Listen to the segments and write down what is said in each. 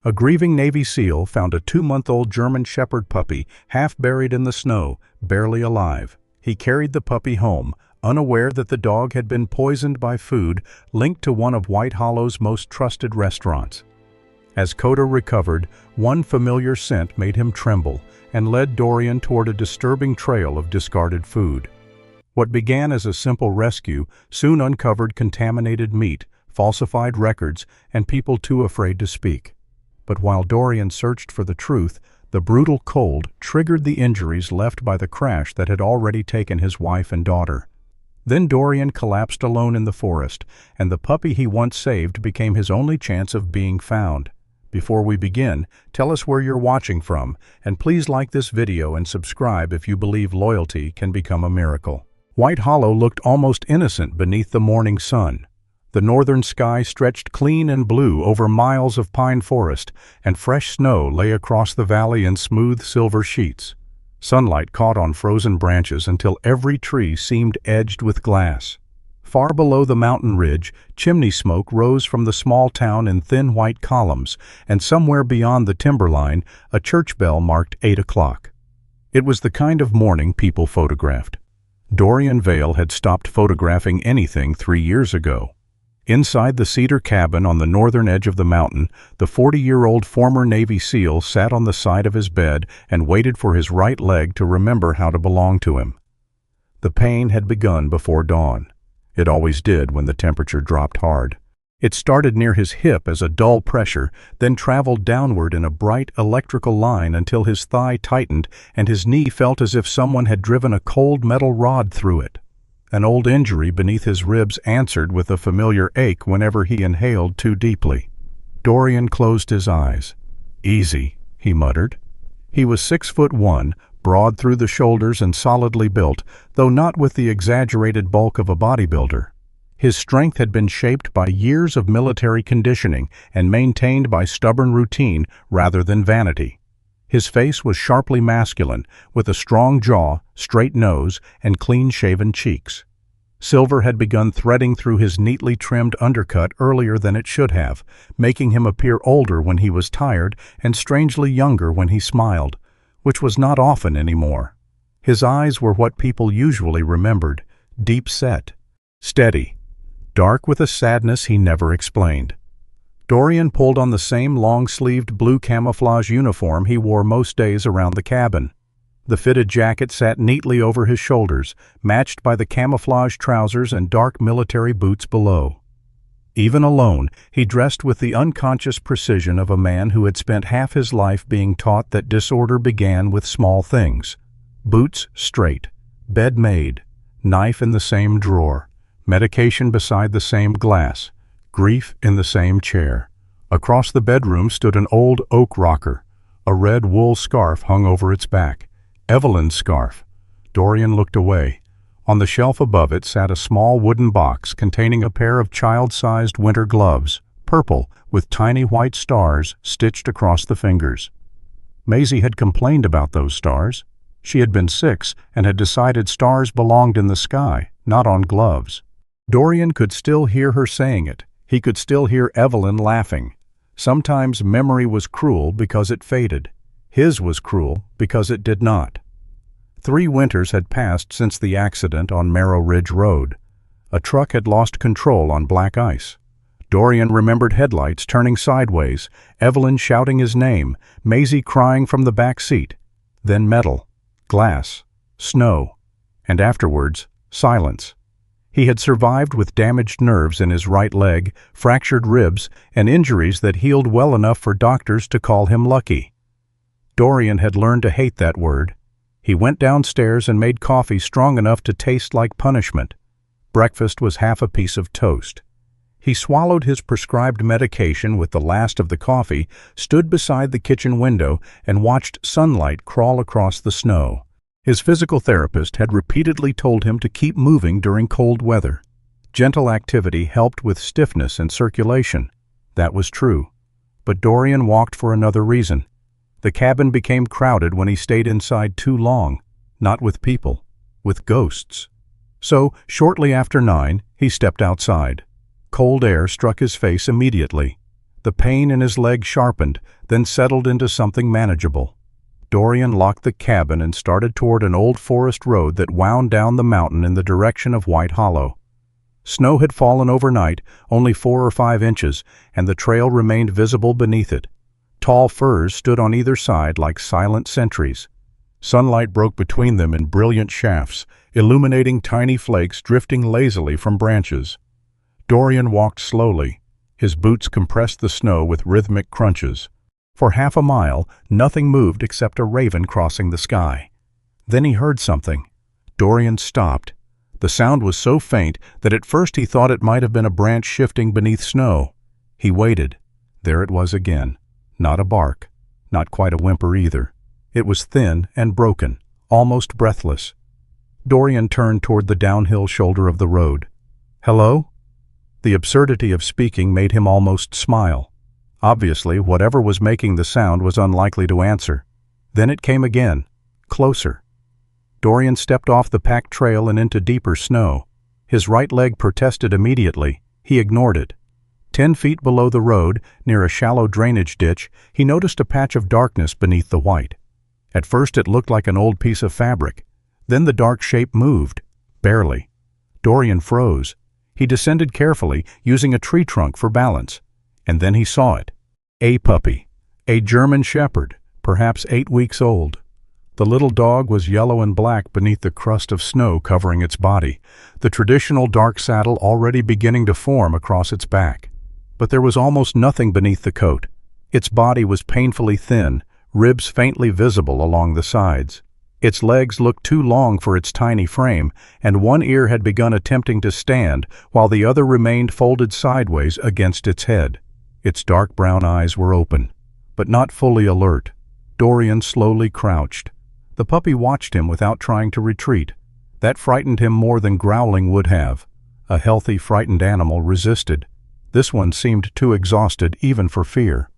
A grieving Navy SEAL found a 2-month-old German Shepherd puppy half buried in the snow, barely alive. He carried the puppy home, unaware that the dog had been poisoned by food linked to one of White Hollow's most trusted restaurants. As Koda recovered, one familiar scent made him tremble and led Dorian toward a disturbing trail of discarded food. What began as a simple rescue soon uncovered contaminated meat, falsified records, and people too afraid to speak. But while Dorian searched for the truth, the brutal cold triggered the injuries left by the crash that had already taken his wife and daughter. Then Dorian collapsed alone in the forest, and the puppy he once saved became his only chance of being found. Before we begin, tell us where you're watching from, and please like this video and subscribe if you believe loyalty can become a miracle. White Hollow looked almost innocent beneath the morning sun. The northern sky stretched clean and blue over miles of pine forest, and fresh snow lay across the valley in smooth silver sheets. Sunlight caught on frozen branches until every tree seemed edged with glass. Far below the mountain ridge, chimney smoke rose from the small town in thin white columns, and somewhere beyond the timberline, a church bell marked 8 o'clock. It was the kind of morning people photographed. Dorian Vale had stopped photographing anything 3 years ago. Inside the cedar cabin on the northern edge of the mountain, the 40-year-old former Navy SEAL sat on the side of his bed and waited for his right leg to remember how to belong to him. The pain had begun before dawn. It always did when the temperature dropped hard. It started near his hip as a dull pressure, then traveled downward in a bright electrical line until his thigh tightened and his knee felt as if someone had driven a cold metal rod through it. An old injury beneath his ribs answered with a familiar ache whenever he inhaled too deeply. Dorian closed his eyes. "Easy," he muttered. He was 6'1", broad through the shoulders and solidly built, though not with the exaggerated bulk of a bodybuilder. His strength had been shaped by years of military conditioning and maintained by stubborn routine rather than vanity. His face was sharply masculine, with a strong jaw, straight nose, and clean-shaven cheeks. Silver had begun threading through his neatly trimmed undercut earlier than it should have, making him appear older when he was tired and strangely younger when he smiled, which was not often anymore. His eyes were what people usually remembered, deep-set, steady, dark with a sadness he never explained. Dorian pulled on the same long-sleeved blue camouflage uniform he wore most days around the cabin. The fitted jacket sat neatly over his shoulders, matched by the camouflage trousers and dark military boots below. Even alone, he dressed with the unconscious precision of a man who had spent half his life being taught that disorder began with small things. Boots straight, bed made, knife in the same drawer, medication beside the same glass, grief in the same chair. Across the bedroom stood an old oak rocker. A red wool scarf hung over its back. Evelyn's scarf. Dorian looked away. On the shelf above it sat a small wooden box containing a pair of child-sized winter gloves, purple, with tiny white stars stitched across the fingers. Maisie had complained about those stars. She had been 6 and had decided stars belonged in the sky, not on gloves. Dorian could still hear her saying it. He could still hear Evelyn laughing. Sometimes memory was cruel because it faded. His was cruel because it did not. 3 winters had passed since the accident on Marrow Ridge Road. A truck had lost control on black ice. Dorian remembered headlights turning sideways, Evelyn shouting his name, Maisie crying from the back seat. Then metal, glass, snow, and afterwards, silence. He had survived with damaged nerves in his right leg, fractured ribs, and injuries that healed well enough for doctors to call him lucky. Dorian had learned to hate that word. He went downstairs and made coffee strong enough to taste like punishment. Breakfast was half a piece of toast. He swallowed his prescribed medication with the last of the coffee, stood beside the kitchen window, and watched sunlight crawl across the snow. His physical therapist had repeatedly told him to keep moving during cold weather. Gentle activity helped with stiffness and circulation. That was true. But Dorian walked for another reason. The cabin became crowded when he stayed inside too long, not with people, with ghosts. So, shortly after 9, he stepped outside. Cold air struck his face immediately. The pain in his leg sharpened, then settled into something manageable. Dorian locked the cabin and started toward an old forest road that wound down the mountain in the direction of White Hollow. Snow had fallen overnight, only 4 or 5 inches, and the trail remained visible beneath it. Tall firs stood on either side like silent sentries. Sunlight broke between them in brilliant shafts, illuminating tiny flakes drifting lazily from branches. Dorian walked slowly. His boots compressed the snow with rhythmic crunches. For half a mile, nothing moved except a raven crossing the sky. Then he heard something. Dorian stopped. The sound was so faint that at first he thought it might have been a branch shifting beneath snow. He waited. There it was again. Not a bark. Not quite a whimper either. It was thin and broken, almost breathless. Dorian turned toward the downhill shoulder of the road. "Hello?" The absurdity of speaking made him almost smile. Obviously, whatever was making the sound was unlikely to answer. Then it came again, closer. Dorian stepped off the packed trail and into deeper snow. His right leg protested immediately. He ignored it. 10 feet below the road, near a shallow drainage ditch, he noticed a patch of darkness beneath the white. At first it looked like an old piece of fabric. Then the dark shape moved. Barely. Dorian froze. He descended carefully, using a tree trunk for balance. And then he saw it. A puppy. A German shepherd, perhaps 8 weeks old. The little dog was yellow and black beneath the crust of snow covering its body, the traditional dark saddle already beginning to form across its back. But there was almost nothing beneath the coat. Its body was painfully thin, ribs faintly visible along the sides. Its legs looked too long for its tiny frame, and one ear had begun attempting to stand, while the other remained folded sideways against its head. Its dark brown eyes were open, but not fully alert. Dorian slowly crouched. The puppy watched him without trying to retreat. That frightened him more than growling would have. A healthy, frightened animal resisted. This one seemed too exhausted even for fear.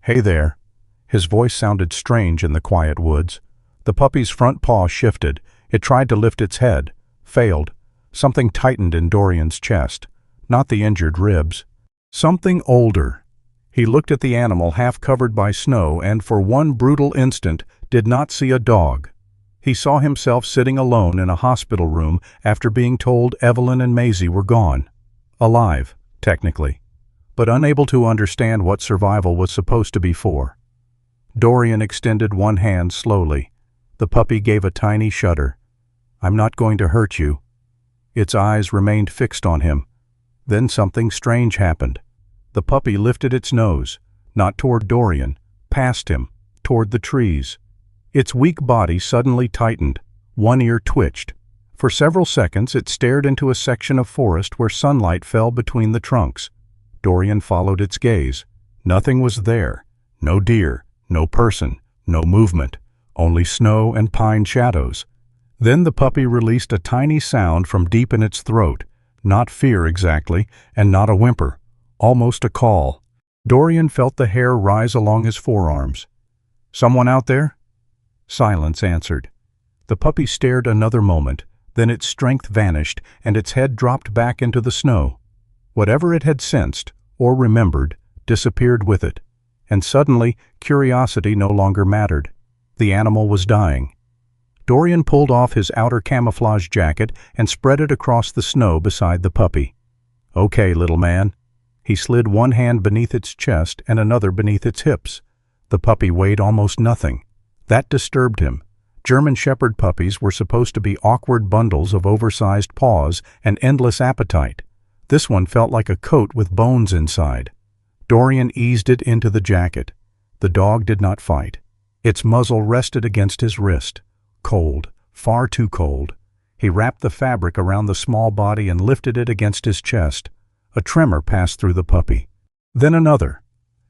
"Hey there." His voice sounded strange in the quiet woods. The puppy's front paw shifted. It tried to lift its head. Failed. Something tightened in Dorian's chest. Not the injured ribs. Something older. He looked at the animal half covered by snow and for one brutal instant did not see a dog. He saw himself sitting alone in a hospital room after being told Evelyn and Maisie were gone. Alive, technically, but unable to understand what survival was supposed to be for. Dorian extended one hand slowly. The puppy gave a tiny shudder. "I'm not going to hurt you." Its eyes remained fixed on him. Then something strange happened. The puppy lifted its nose, not toward Dorian, past him, toward the trees. Its weak body suddenly tightened. One ear twitched. For several seconds it stared into a section of forest where sunlight fell between the trunks. Dorian followed its gaze. Nothing was there. No deer, no person, no movement. Only snow and pine shadows. Then the puppy released a tiny sound from deep in its throat, not fear exactly, and not a whimper, almost a call. Dorian felt the hair rise along his forearms. "Someone out there?" Silence answered. The puppy stared another moment, then its strength vanished and its head dropped back into the snow. Whatever it had sensed, or remembered, disappeared with it, and suddenly curiosity no longer mattered. The animal was dying. Dorian pulled off his outer camouflage jacket and spread it across the snow beside the puppy. "Okay, little man." He slid one hand beneath its chest and another beneath its hips. The puppy weighed almost nothing. That disturbed him. German Shepherd puppies were supposed to be awkward bundles of oversized paws and endless appetite. This one felt like a coat with bones inside. Dorian eased it into the jacket. The dog did not fight. Its muzzle rested against his wrist. Cold, far too cold. He wrapped the fabric around the small body and lifted it against his chest. A tremor passed through the puppy. Then another.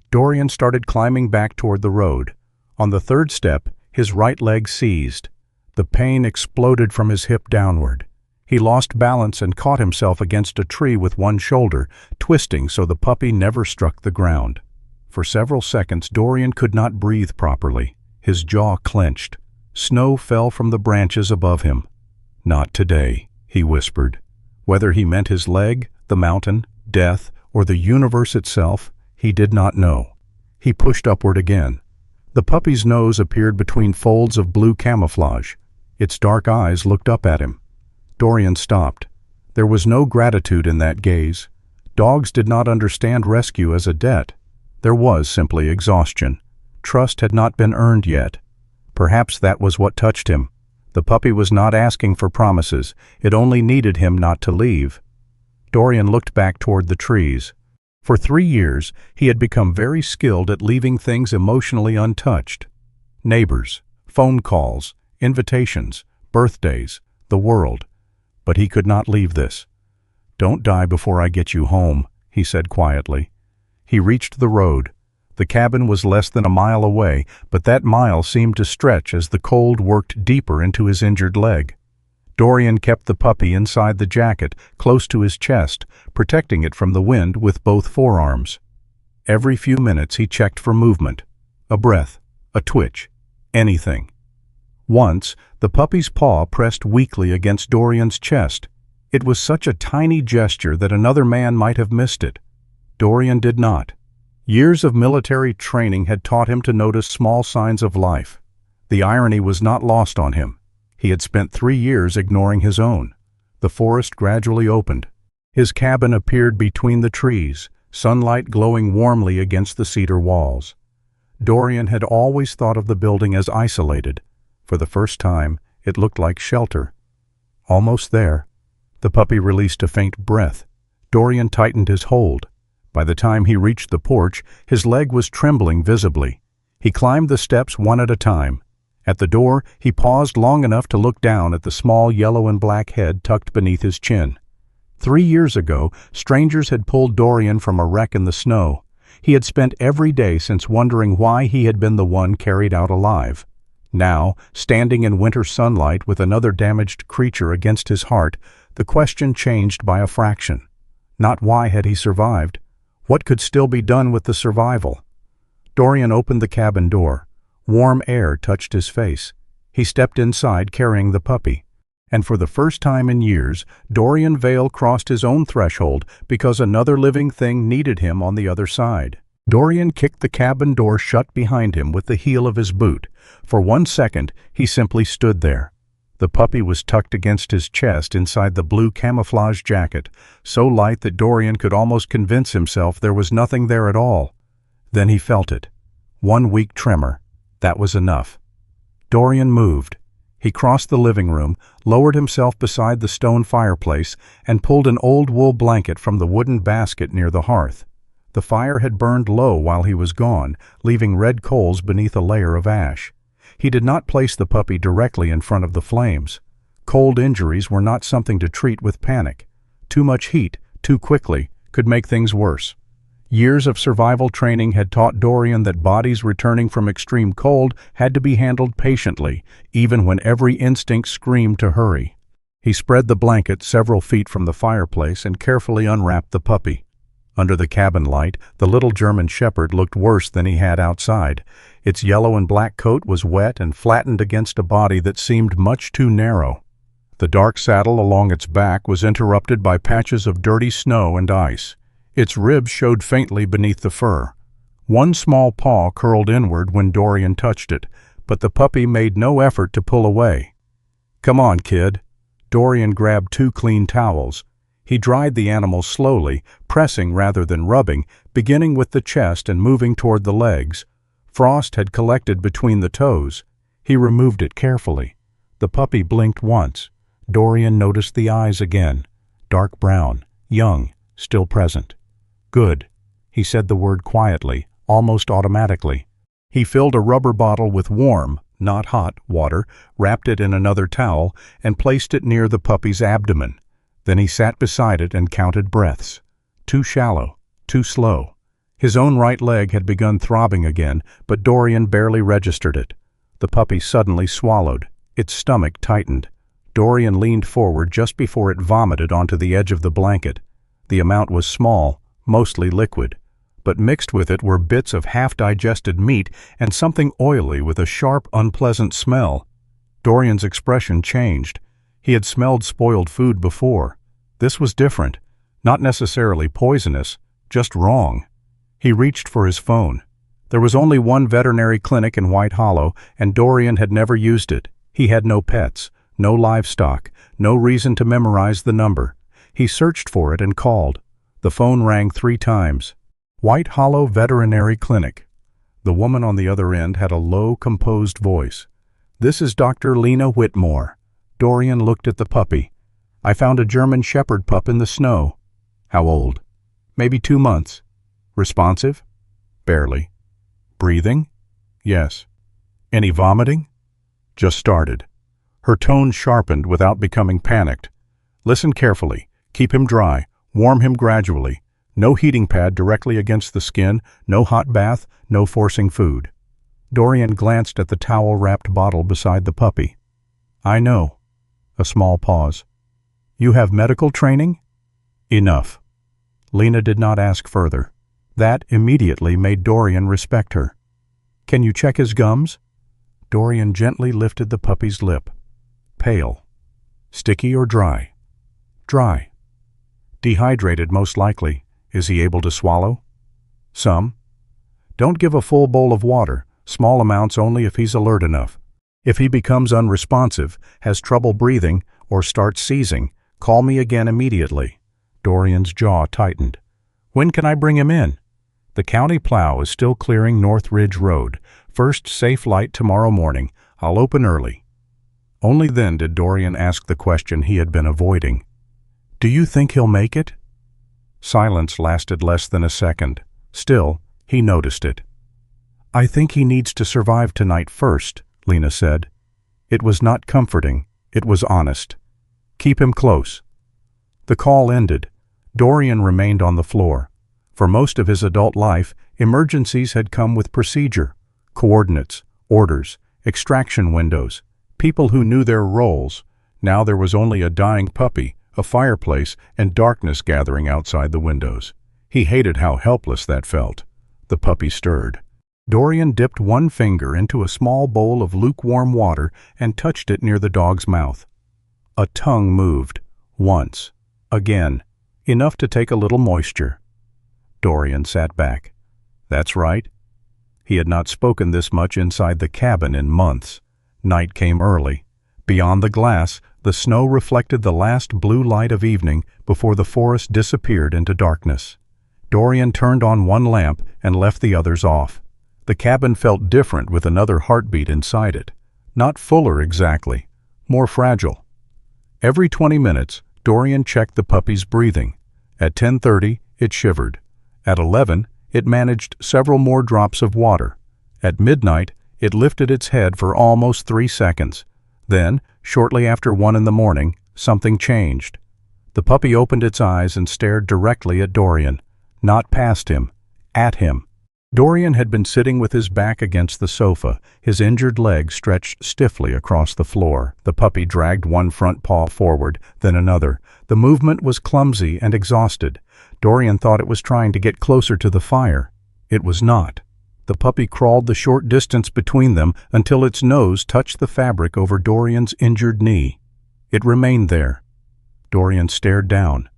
Dorian started climbing back toward the road. On the third step, his right leg seized. The pain exploded from his hip downward. He lost balance and caught himself against a tree with one shoulder, twisting so the puppy never struck the ground. For several seconds, Dorian could not breathe properly. His jaw clenched. Snow fell from the branches above him. "Not today," he whispered. Whether he meant his leg, the mountain, death, or the universe itself, He did not know. He pushed upward again. The puppy's nose appeared between folds of blue camouflage. Its dark eyes looked up at him. Dorian stopped. There was no gratitude in that gaze. Dogs did not understand rescue as a debt. There was simply exhaustion. Trust had not been earned yet. Perhaps that was what touched him. The puppy was not asking for promises. It only needed him not to leave. Dorian looked back toward the trees. For 3 years, he had become very skilled at leaving things emotionally untouched. Neighbors, phone calls, invitations, birthdays, the world. But he could not leave this. "Don't die before I get you home," he said quietly. He reached the road. The cabin was less than a mile away, but that mile seemed to stretch as the cold worked deeper into his injured leg. Dorian kept the puppy inside the jacket, close to his chest, protecting it from the wind with both forearms. Every few minutes he checked for movement. A breath, a twitch, anything. Once, the puppy's paw pressed weakly against Dorian's chest. It was such a tiny gesture that another man might have missed it. Dorian did not. Years of military training had taught him to notice small signs of life. The irony was not lost on him. He had spent 3 years ignoring his own. The forest gradually opened. His cabin appeared between the trees, sunlight glowing warmly against the cedar walls. Dorian had always thought of the building as isolated. For the first time, it looked like shelter. Almost there. The puppy released a faint breath. Dorian tightened his hold. By the time he reached the porch, his leg was trembling visibly. He climbed the steps one at a time. At the door, he paused long enough to look down at the small yellow and black head tucked beneath his chin. 3 years ago, strangers had pulled Dorian from a wreck in the snow. He had spent every day since wondering why he had been the one carried out alive. Now, standing in winter sunlight with another damaged creature against his heart, the question changed by a fraction. Not why had he survived. What could still be done with the survival? Dorian opened the cabin door. Warm air touched his face. He stepped inside carrying the puppy. And for the first time in years, Dorian Vale crossed his own threshold because another living thing needed him on the other side. Dorian kicked the cabin door shut behind him with the heel of his boot. For 1 second, he simply stood there. The puppy was tucked against his chest inside the blue camouflage jacket, so light that Dorian could almost convince himself there was nothing there at all. Then he felt it. 1 weak tremor. That was enough. Dorian moved. He crossed the living room, lowered himself beside the stone fireplace, and pulled an old wool blanket from the wooden basket near the hearth. The fire had burned low while he was gone, leaving red coals beneath a layer of ash. He did not place the puppy directly in front of the flames. Cold injuries were not something to treat with panic. Too much heat, too quickly, could make things worse. Years of survival training had taught Dorian that bodies returning from extreme cold had to be handled patiently, even when every instinct screamed to hurry. He spread the blanket several feet from the fireplace and carefully unwrapped the puppy. Under the cabin light, the little German shepherd looked worse than he had outside. Its yellow and black coat was wet and flattened against a body that seemed much too narrow. The dark saddle along its back was interrupted by patches of dirty snow and ice. Its ribs showed faintly beneath the fur. 1 small paw curled inward when Dorian touched it, but the puppy made no effort to pull away. "Come on, kid." Dorian grabbed 2 clean towels. He dried the animal slowly, pressing rather than rubbing, beginning with the chest and moving toward the legs. Frost had collected between the toes. He removed it carefully. The puppy blinked once. Dorian noticed the eyes again. Dark brown, young, still present. "Good." He said the word quietly, almost automatically. He filled a rubber bottle with warm, not hot, water, wrapped it in another towel, and placed it near the puppy's abdomen. Then he sat beside it and counted breaths. Too shallow, too slow. His own right leg had begun throbbing again, but Dorian barely registered it. The puppy suddenly swallowed. Its stomach tightened. Dorian leaned forward just before it vomited onto the edge of the blanket. The amount was small, mostly liquid, but mixed with it were bits of half-digested meat and something oily with a sharp, unpleasant smell. Dorian's expression changed. He had smelled spoiled food before. This was different, not necessarily poisonous, just wrong. He reached for his phone. There was only one veterinary clinic in White Hollow, and Dorian had never used it. He had no pets, no livestock, no reason to memorize the number. He searched for it and called. The phone rang 3 times. White Hollow Veterinary Clinic. The woman on the other end had a low, composed voice. "This is Dr. Lena Whitmore." Dorian looked at the puppy. "I found a German Shepherd pup in the snow." "How old?" "Maybe 2 months." "Responsive?" "Barely." "Breathing?" "Yes." "Any vomiting?" "Just started." Her tone sharpened without becoming panicked. "Listen carefully. Keep him dry. Warm him gradually. No heating pad directly against the skin, no hot bath, no forcing food." Dorian glanced at the towel-wrapped bottle beside the puppy. "I know." A small pause. "You have medical training?" "Enough." Lena did not ask further. That immediately made Dorian respect her. "Can you check his gums?" Dorian gently lifted the puppy's lip. "Pale." "Sticky or dry?" "Dry." "Dehydrated, most likely. Is he able to swallow?" "Some." "Don't give a full bowl of water, small amounts only if he's alert enough. If he becomes unresponsive, has trouble breathing, or starts seizing, call me again immediately." Dorian's jaw tightened. "When can I bring him in?" "The county plow is still clearing North Ridge Road. First safe light tomorrow morning. I'll open early." Only then did Dorian ask the question he had been avoiding. "Do you think he'll make it?" Silence lasted less than a second. Still, he noticed it. "I think he needs to survive tonight first," Lena said. It was not comforting, it was honest. "Keep him close." The call ended. Dorian remained on the floor. For most of his adult life, emergencies had come with procedure, coordinates, orders, extraction windows, people who knew their roles. Now there was only a dying puppy, a fireplace, and darkness gathering outside the windows. He hated how helpless that felt. The puppy stirred. Dorian dipped one finger into a small bowl of lukewarm water and touched it near the dog's mouth. A tongue moved. Once. Again. Enough to take a little moisture. Dorian sat back. "That's right." He had not spoken this much inside the cabin in months. Night came early. Beyond the glass, the snow reflected the last blue light of evening before the forest disappeared into darkness. Dorian turned on one lamp and left the others off. The cabin felt different with another heartbeat inside it. Not fuller exactly, more fragile. Every 20 minutes, Dorian checked the puppy's breathing. At 10:30, it shivered. At 11, it managed several more drops of water. At midnight, it lifted its head for almost 3 seconds. Then, shortly after 1 in the morning, something changed. The puppy opened its eyes and stared directly at Dorian. Not past him, at him. Dorian had been sitting with his back against the sofa, his injured leg stretched stiffly across the floor. The puppy dragged one front paw forward, then another. The movement was clumsy and exhausted. Dorian thought it was trying to get closer to the fire. It was not. The puppy crawled the short distance between them until its nose touched the fabric over Dorian's injured knee. It remained there. Dorian stared down.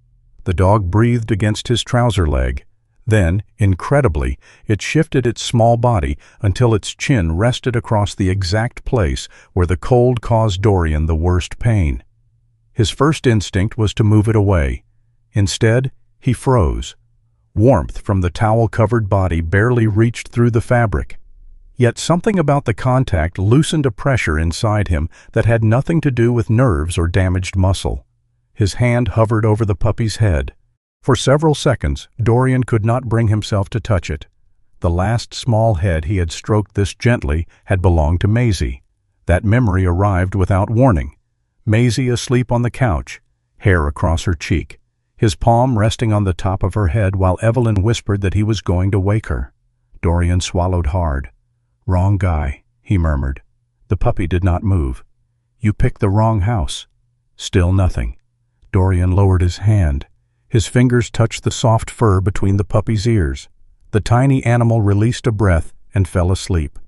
The dog breathed against his trouser leg. Then, incredibly, it shifted its small body until its chin rested across the exact place where the cold caused Dorian the worst pain. His first instinct was to move it away. Instead, he froze. Warmth from the towel-covered body barely reached through the fabric. Yet something about the contact loosened a pressure inside him that had nothing to do with nerves or damaged muscle. His hand hovered over the puppy's head. For several seconds, Dorian could not bring himself to touch it. The last small head he had stroked this gently had belonged to Maisie. That memory arrived without warning. Maisie asleep on the couch, hair across her cheek, his palm resting on the top of her head while Evelyn whispered that he was going to wake her. Dorian swallowed hard. "Wrong guy," he murmured. The puppy did not move. "You picked the wrong house." Still nothing. Dorian lowered his hand. His fingers touched the soft fur between the puppy's ears. The tiny animal released a breath and fell asleep.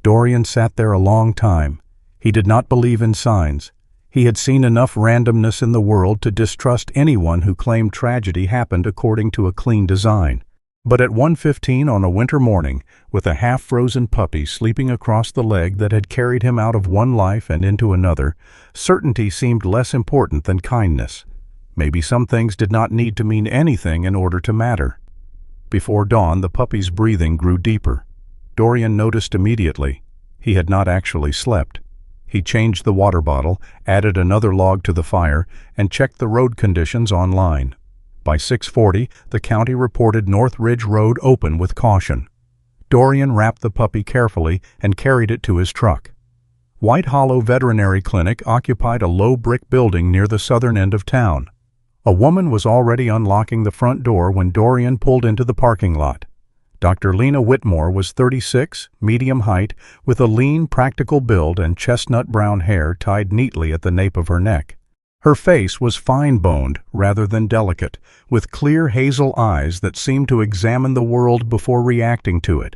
Dorian sat there a long time. He did not believe in signs. He had seen enough randomness in the world to distrust anyone who claimed tragedy happened according to a clean design. But at 1:15 on a winter morning, with a half-frozen puppy sleeping across the leg that had carried him out of one life and into another, certainty seemed less important than kindness. Maybe some things did not need to mean anything in order to matter. Before dawn, the puppy's breathing grew deeper. Dorian noticed immediately. He had not actually slept. He changed the water bottle, added another log to the fire, and checked the road conditions online. By 6:40, the county reported North Ridge Road open with caution. Dorian wrapped the puppy carefully and carried it to his truck. White Hollow Veterinary Clinic occupied a low brick building near the southern end of town. A woman was already unlocking the front door when Dorian pulled into the parking lot. Dr. Lena Whitmore was 36, medium height, with a lean, practical build and chestnut brown hair tied neatly at the nape of her neck. Her face was fine-boned rather than delicate, with clear hazel eyes that seemed to examine the world before reacting to it.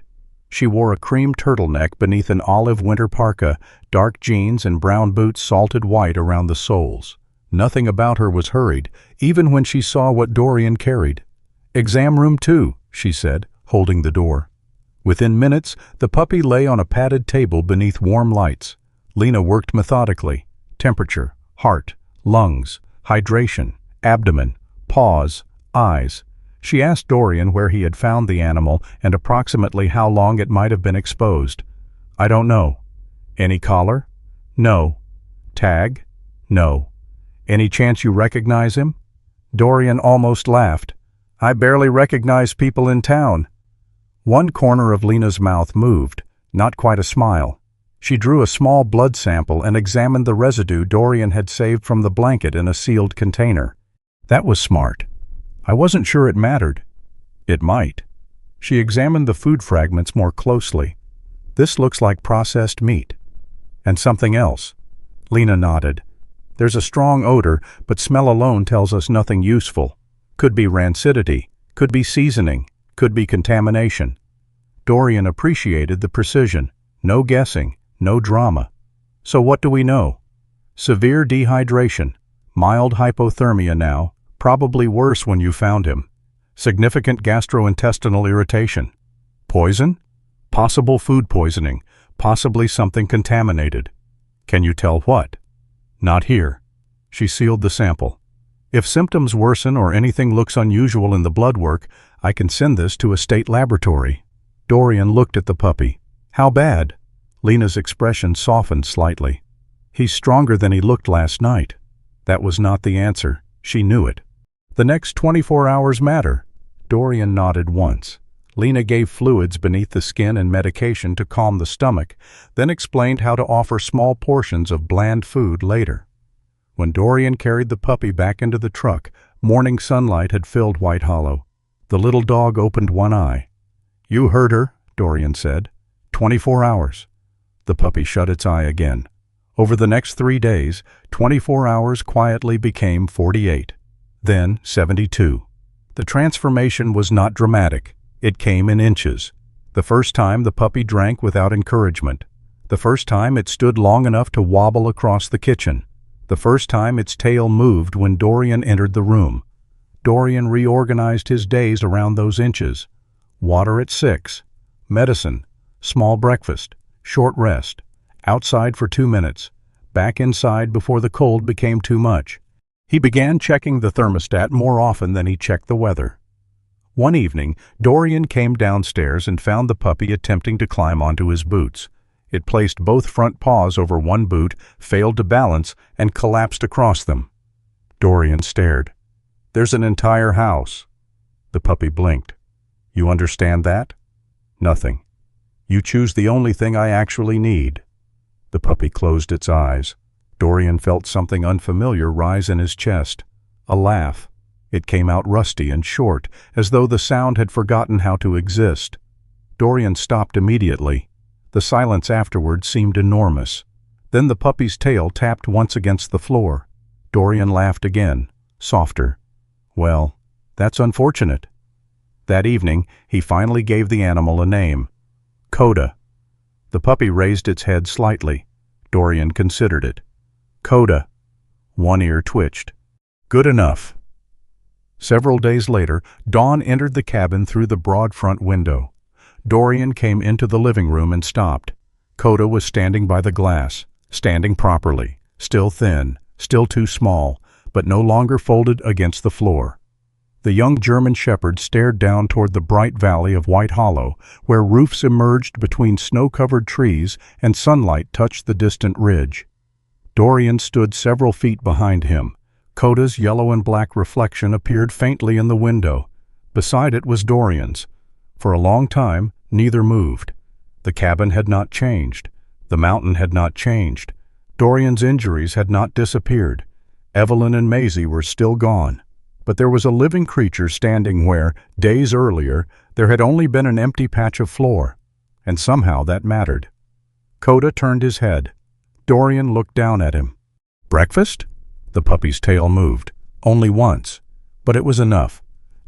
She wore a cream turtleneck beneath an olive winter parka, dark jeans and brown boots salted white around the soles. Nothing about her was hurried, even when she saw what Dorian carried. "Exam room 2, she said, holding the door. Within minutes, the puppy lay on a padded table beneath warm lights. Lena worked methodically. Temperature, heart, lungs, hydration, abdomen, paws, eyes. She asked Dorian where he had found the animal and approximately how long it might have been exposed. "I don't know." "Any collar?" "No." "Tag?" "No." "Any chance you recognize him?" Dorian almost laughed. "I barely recognize people in town." One corner of Lena's mouth moved, not quite a smile. She drew a small blood sample and examined the residue Dorian had saved from the blanket in a sealed container. "That was smart. I wasn't sure it mattered." "It might." She examined the food fragments more closely. "This looks like processed meat." "And something else." Lena nodded. "There's a strong odor, but smell alone tells us nothing useful. Could be rancidity, could be seasoning, could be contamination." Dorian appreciated the precision. No guessing. No drama. "So what do we know?" "Severe dehydration. Mild hypothermia now. Probably worse when you found him. Significant gastrointestinal irritation. Poison? Possible food poisoning. Possibly something contaminated. Can you tell what?" "Not here." She sealed the sample. "If symptoms worsen or anything looks unusual in the blood work, I can send this to a state laboratory." Dorian looked at the puppy. "How bad?" Lena's expression softened slightly. "He's stronger than he looked last night." That was not the answer. She knew it. "The next 24 hours matter." Dorian nodded once. Lena gave fluids beneath the skin and medication to calm the stomach, then explained how to offer small portions of bland food later. When Dorian carried the puppy back into the truck, morning sunlight had filled White Hollow. The little dog opened one eye. "You heard her," Dorian said. 24 hours. The puppy shut its eye again. Over the next 3 days, 24 hours quietly became 48. Then 72. The transformation was not dramatic. It came in inches. The first time the puppy drank without encouragement. The first time it stood long enough to wobble across the kitchen. The first time its tail moved when Dorian entered the room. Dorian reorganized his days around those inches. Water at 6. Medicine. Small breakfast. Short rest. Outside for 2 minutes. Back inside before the cold became too much. He began checking the thermostat more often than he checked the weather. One evening, Dorian came downstairs and found the puppy attempting to climb onto his boots. It placed both front paws over one boot, failed to balance, and collapsed across them. Dorian stared. "There's an entire house." The puppy blinked. "You understand that?" "Nothing. You choose the only thing I actually need." The puppy closed its eyes. Dorian felt something unfamiliar rise in his chest. A laugh. It came out rusty and short, as though the sound had forgotten how to exist. Dorian stopped immediately. The silence afterward seemed enormous. Then the puppy's tail tapped once against the floor. Dorian laughed again, softer. "Well, that's unfortunate." That evening, he finally gave the animal a name. Koda. The puppy raised its head slightly. Dorian considered it. "Koda." One ear twitched. "Good enough." Several days later, Dawn entered the cabin through the broad front window. Dorian came into the living room and stopped. Koda was standing by the glass, standing properly, still thin, still too small, but no longer folded against the floor. The young German shepherd stared down toward the bright valley of White Hollow, where roofs emerged between snow-covered trees and sunlight touched the distant ridge. Dorian stood several feet behind him. Koda's yellow and black reflection appeared faintly in the window. Beside it was Dorian's. For a long time, neither moved. The cabin had not changed. The mountain had not changed. Dorian's injuries had not disappeared. Evelyn and Maisie were still gone. But there was a living creature standing where, days earlier, there had only been an empty patch of floor. And somehow that mattered. Koda turned his head. Dorian looked down at him. "Breakfast?" The puppy's tail moved. Only once. But it was enough.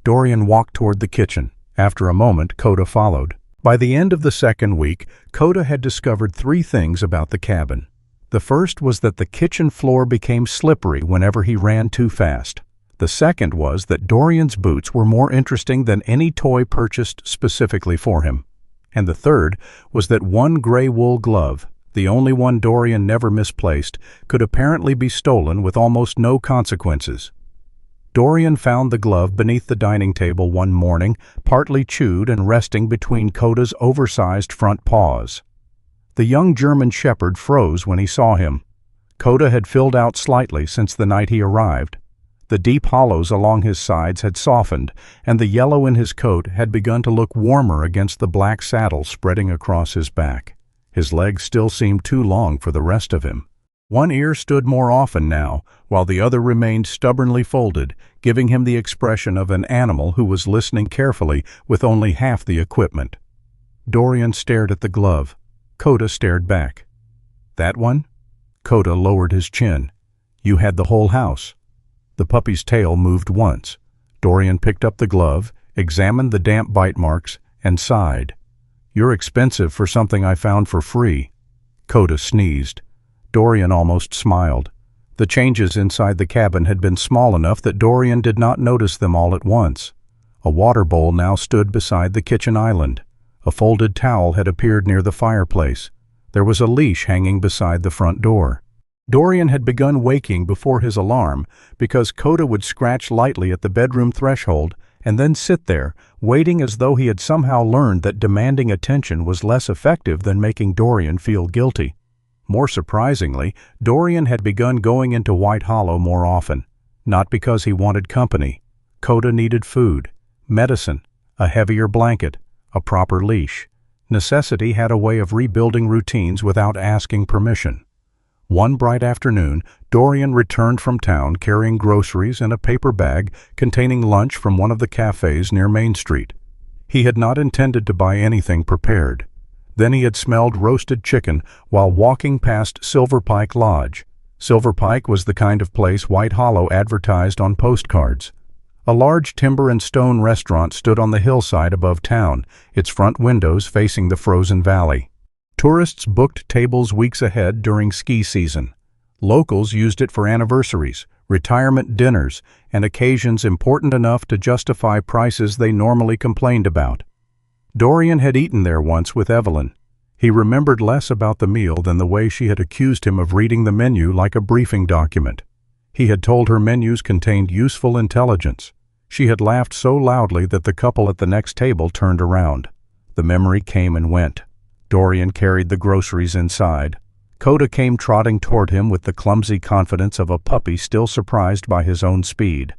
Dorian walked toward the kitchen. After a moment, Koda followed. By the end of the second week, Koda had discovered 3 things about the cabin. The first was that the kitchen floor became slippery whenever he ran too fast. The second was that Dorian's boots were more interesting than any toy purchased specifically for him. And the third was that one gray wool glove, the only one Dorian never misplaced, could apparently be stolen with almost no consequences. Dorian found the glove beneath the dining table one morning, partly chewed and resting between Koda's oversized front paws. The young German shepherd froze when he saw him. Koda had filled out slightly since the night he arrived. The deep hollows along his sides had softened, and the yellow in his coat had begun to look warmer against the black saddle spreading across his back. His legs still seemed too long for the rest of him. One ear stood more often now, while the other remained stubbornly folded, giving him the expression of an animal who was listening carefully with only half the equipment. Dorian stared at the glove. Koda stared back. "That one?" Koda lowered his chin. "You had the whole house." The puppy's tail moved once. Dorian picked up the glove, examined the damp bite marks, and sighed. "You're expensive for something I found for free." Koda sneezed. Dorian almost smiled. The changes inside the cabin had been small enough that Dorian did not notice them all at once. A water bowl now stood beside the kitchen island. A folded towel had appeared near the fireplace. There was a leash hanging beside the front door. Dorian had begun waking before his alarm because Koda would scratch lightly at the bedroom threshold and then sit there, waiting as though he had somehow learned that demanding attention was less effective than making Dorian feel guilty. More surprisingly, Dorian had begun going into White Hollow more often, not because he wanted company. Koda needed food, medicine, a heavier blanket, a proper leash. Necessity had a way of rebuilding routines without asking permission. One bright afternoon, Dorian returned from town carrying groceries and a paper bag containing lunch from one of the cafes near Main Street. He had not intended to buy anything prepared. Then he had smelled roasted chicken while walking past Silver Pike Lodge. Silver Pike was the kind of place White Hollow advertised on postcards. A large timber and stone restaurant stood on the hillside above town, its front windows facing the frozen valley. Tourists booked tables weeks ahead during ski season. Locals used it for anniversaries, retirement dinners, and occasions important enough to justify prices they normally complained about. Dorian had eaten there once with Evelyn. He remembered less about the meal than the way she had accused him of reading the menu like a briefing document. He had told her menus contained useful intelligence. She had laughed so loudly that the couple at the next table turned around. The memory came and went. Dorian carried the groceries inside. Koda came trotting toward him with the clumsy confidence of a puppy still surprised by his own speed.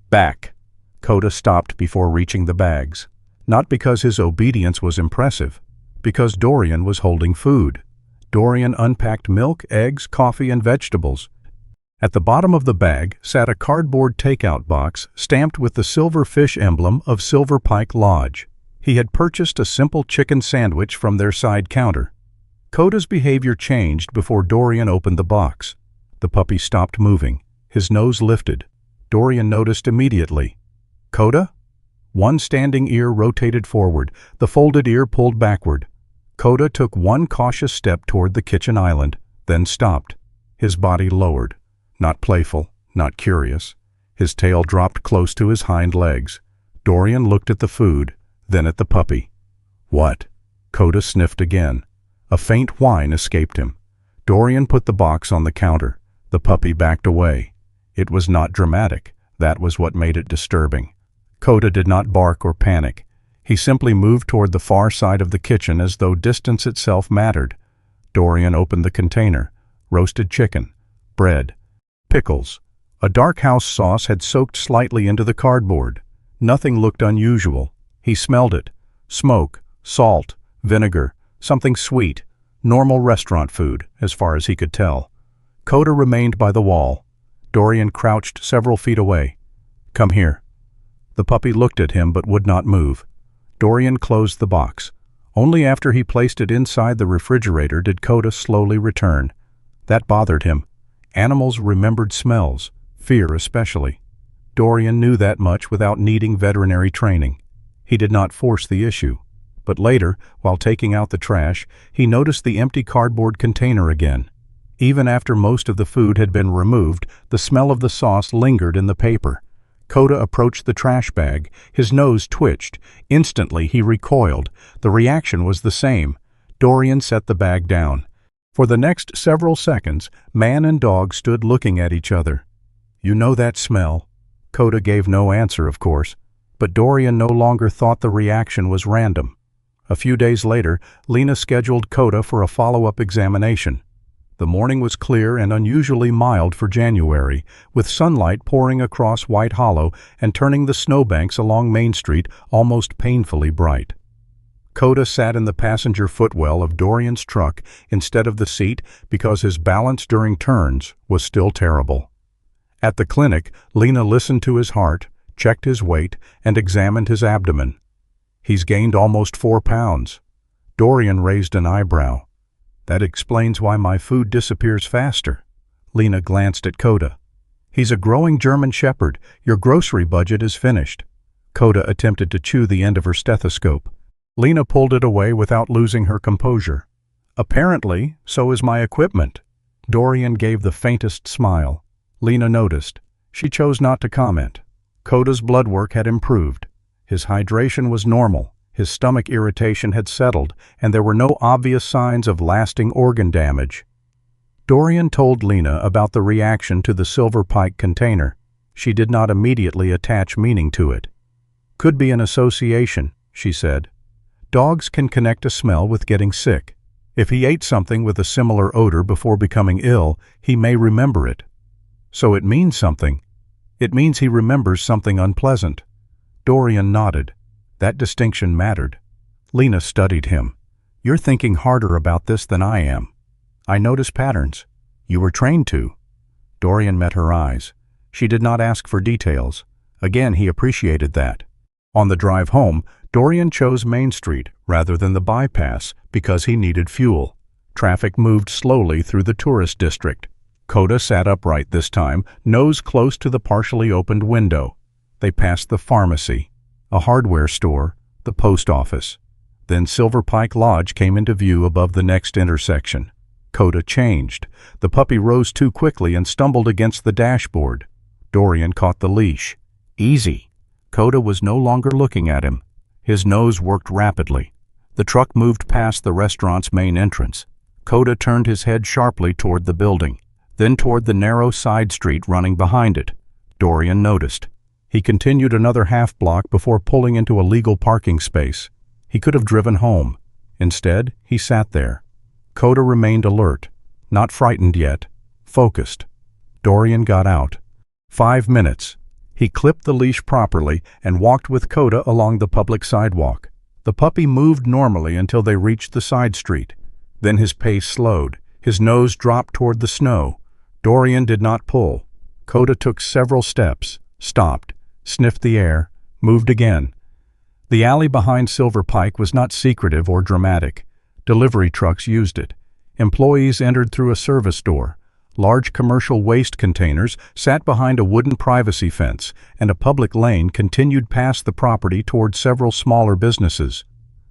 "Back!" Koda stopped before reaching the bags. Not because his obedience was impressive, because Dorian was holding food. Dorian unpacked milk, eggs, coffee, and vegetables. At the bottom of the bag sat a cardboard takeout box stamped with the silver fish emblem of Silver Pike Lodge. He had purchased a simple chicken sandwich from their side counter. Koda's behavior changed before Dorian opened the box. The puppy stopped moving. His nose lifted. Dorian noticed immediately. "Koda?" One standing ear rotated forward, the folded ear pulled backward. Koda took one cautious step toward the kitchen island, then stopped. His body lowered. Not playful, not curious. His tail dropped close to his hind legs. Dorian looked at the food, then at the puppy. "What?" Koda sniffed again. A faint whine escaped him. Dorian put the box on the counter. The puppy backed away. It was not dramatic. That was what made it disturbing. Koda did not bark or panic. He simply moved toward the far side of the kitchen as though distance itself mattered. Dorian opened the container. Roasted chicken, bread, pickles. A dark house sauce had soaked slightly into the cardboard. Nothing looked unusual. He smelled it. Smoke, salt, vinegar, something sweet. Normal restaurant food, as far as he could tell. Koda remained by the wall. Dorian crouched several feet away. "Come here." The puppy looked at him but would not move. Dorian closed the box. Only after he placed it inside the refrigerator did Koda slowly return. That bothered him. Animals remembered smells, fear especially. Dorian knew that much without needing veterinary training. He did not force the issue. But later, while taking out the trash, he noticed the empty cardboard container again. Even after most of the food had been removed, the smell of the sauce lingered in the paper. Koda approached the trash bag. His nose twitched. Instantly he recoiled. The reaction was the same. Dorian set the bag down. For the next several seconds, man and dog stood looking at each other. "You know that smell?" Koda gave no answer, of course, but Dorian no longer thought the reaction was random. A few days later, Lena scheduled Koda for a follow-up examination. The morning was clear and unusually mild for January, with sunlight pouring across White Hollow and turning the snowbanks along Main Street almost painfully bright. Koda sat in the passenger footwell of Dorian's truck instead of the seat because his balance during turns was still terrible. At the clinic, Lena listened to his heart, checked his weight, and examined his abdomen. "He's gained almost 4 pounds. Dorian raised an eyebrow. "That explains why my food disappears faster." Lena glanced at Koda. "He's a growing German Shepherd. Your grocery budget is finished." Koda attempted to chew the end of her stethoscope. Lena pulled it away without losing her composure. "Apparently, so is my equipment." Dorian gave the faintest smile. Lena noticed. She chose not to comment. Koda's blood work had improved. His hydration was normal, his stomach irritation had settled, and there were no obvious signs of lasting organ damage. Dorian told Lena about the reaction to the silver pike container. She did not immediately attach meaning to it. "Could be an association," she said. "Dogs can connect a smell with getting sick. If he ate something with a similar odor before becoming ill, he may remember it." "So it means something." "It means he remembers something unpleasant." Dorian nodded. That distinction mattered. Lena studied him. "You're thinking harder about this than I am. I notice patterns. You were trained to." Dorian met her eyes. She did not ask for details. Again, he appreciated that. On the drive home, Dorian chose Main Street rather than the bypass because he needed fuel. Traffic moved slowly through the tourist district. Koda sat upright this time, nose close to the partially opened window. They passed the pharmacy, a hardware store, the post office. Then Silver Pike Lodge came into view above the next intersection. Koda changed. The puppy rose too quickly and stumbled against the dashboard. Dorian caught the leash. "Easy." Koda was no longer looking at him. His nose worked rapidly. The truck moved past the restaurant's main entrance. Koda turned his head sharply toward the building, then toward the narrow side street running behind it. Dorian noticed. He continued another half block before pulling into a legal parking space. He could have driven home. Instead, he sat there. Koda remained alert, not frightened yet, focused. Dorian got out. 5 minutes. He clipped the leash properly and walked with Koda along the public sidewalk. The puppy moved normally until they reached the side street. Then his pace slowed. His nose dropped toward the snow. Dorian did not pull. Koda took several steps, stopped, sniffed the air, moved again. The alley behind Silver Pike was not secretive or dramatic. Delivery trucks used it. Employees entered through a service door. Large commercial waste containers sat behind a wooden privacy fence, and a public lane continued past the property toward several smaller businesses.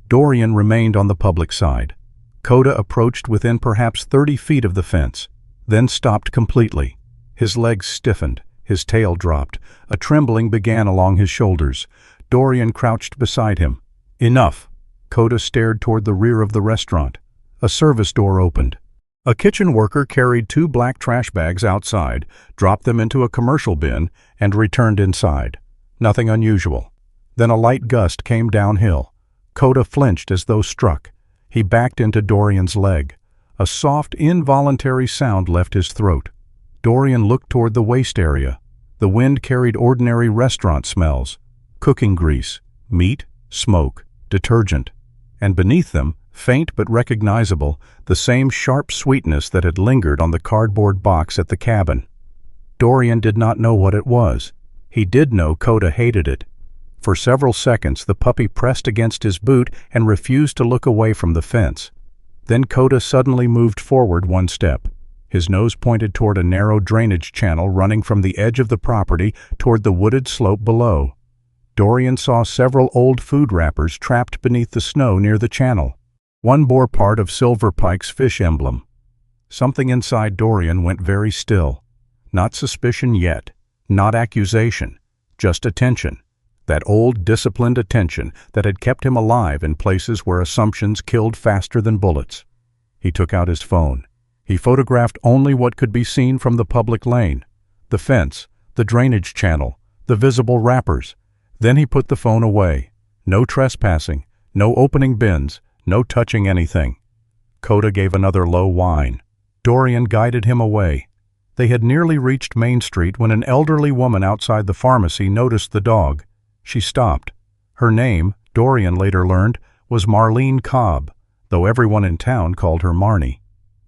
Dorian remained on the public side. Koda approached within perhaps 30 feet of the fence, then stopped completely. His legs stiffened. His tail dropped. A trembling began along his shoulders. Dorian crouched beside him. "Enough." Koda stared toward the rear of the restaurant. A service door opened. A kitchen worker carried 2 black trash bags outside, dropped them into a commercial bin, and returned inside. Nothing unusual. Then a light gust came downhill. Koda flinched as though struck. He backed into Dorian's leg. A soft, involuntary sound left his throat. Dorian looked toward the waste area. The wind carried ordinary restaurant smells: cooking grease, meat, smoke, detergent. And beneath them, faint but recognizable, the same sharp sweetness that had lingered on the cardboard box at the cabin. Dorian did not know what it was. He did know Koda hated it. For several seconds the puppy pressed against his boot and refused to look away from the fence. Then Koda suddenly moved forward 1 step. His nose pointed toward a narrow drainage channel running from the edge of the property toward the wooded slope below. Dorian saw several old food wrappers trapped beneath the snow near the channel. One bore part of Silver Pike's fish emblem. Something inside Dorian went very still. Not suspicion yet, not accusation, just attention. That old, disciplined attention that had kept him alive in places where assumptions killed faster than bullets. He took out his phone. He photographed only what could be seen from the public lane: the fence, the drainage channel, the visible wrappers. Then he put the phone away. No trespassing, no opening bins, no touching anything. Koda gave another low whine. Dorian guided him away. They had nearly reached Main Street when an elderly woman outside the pharmacy noticed the dog. She stopped. Her name, Dorian later learned, was Marlene Cobb, though everyone in town called her Marnie.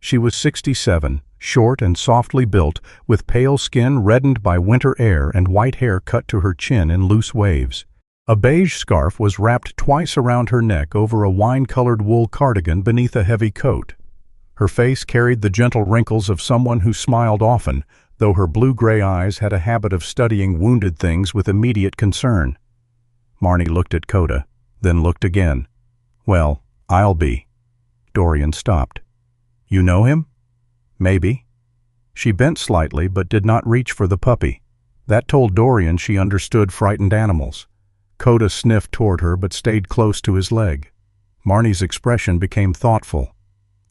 She was 67, short and softly built, with pale skin reddened by winter air and white hair cut to her chin in loose waves. A beige scarf was wrapped twice around her neck over a wine-colored wool cardigan beneath a heavy coat. Her face carried the gentle wrinkles of someone who smiled often, though her blue-gray eyes had a habit of studying wounded things with immediate concern. Marnie looked at Koda, then looked again. "Well, I'll be." Dorian stopped. "You know him?" "Maybe." She bent slightly but did not reach for the puppy. That told Dorian she understood frightened animals. Koda sniffed toward her but stayed close to his leg. Marnie's expression became thoughtful.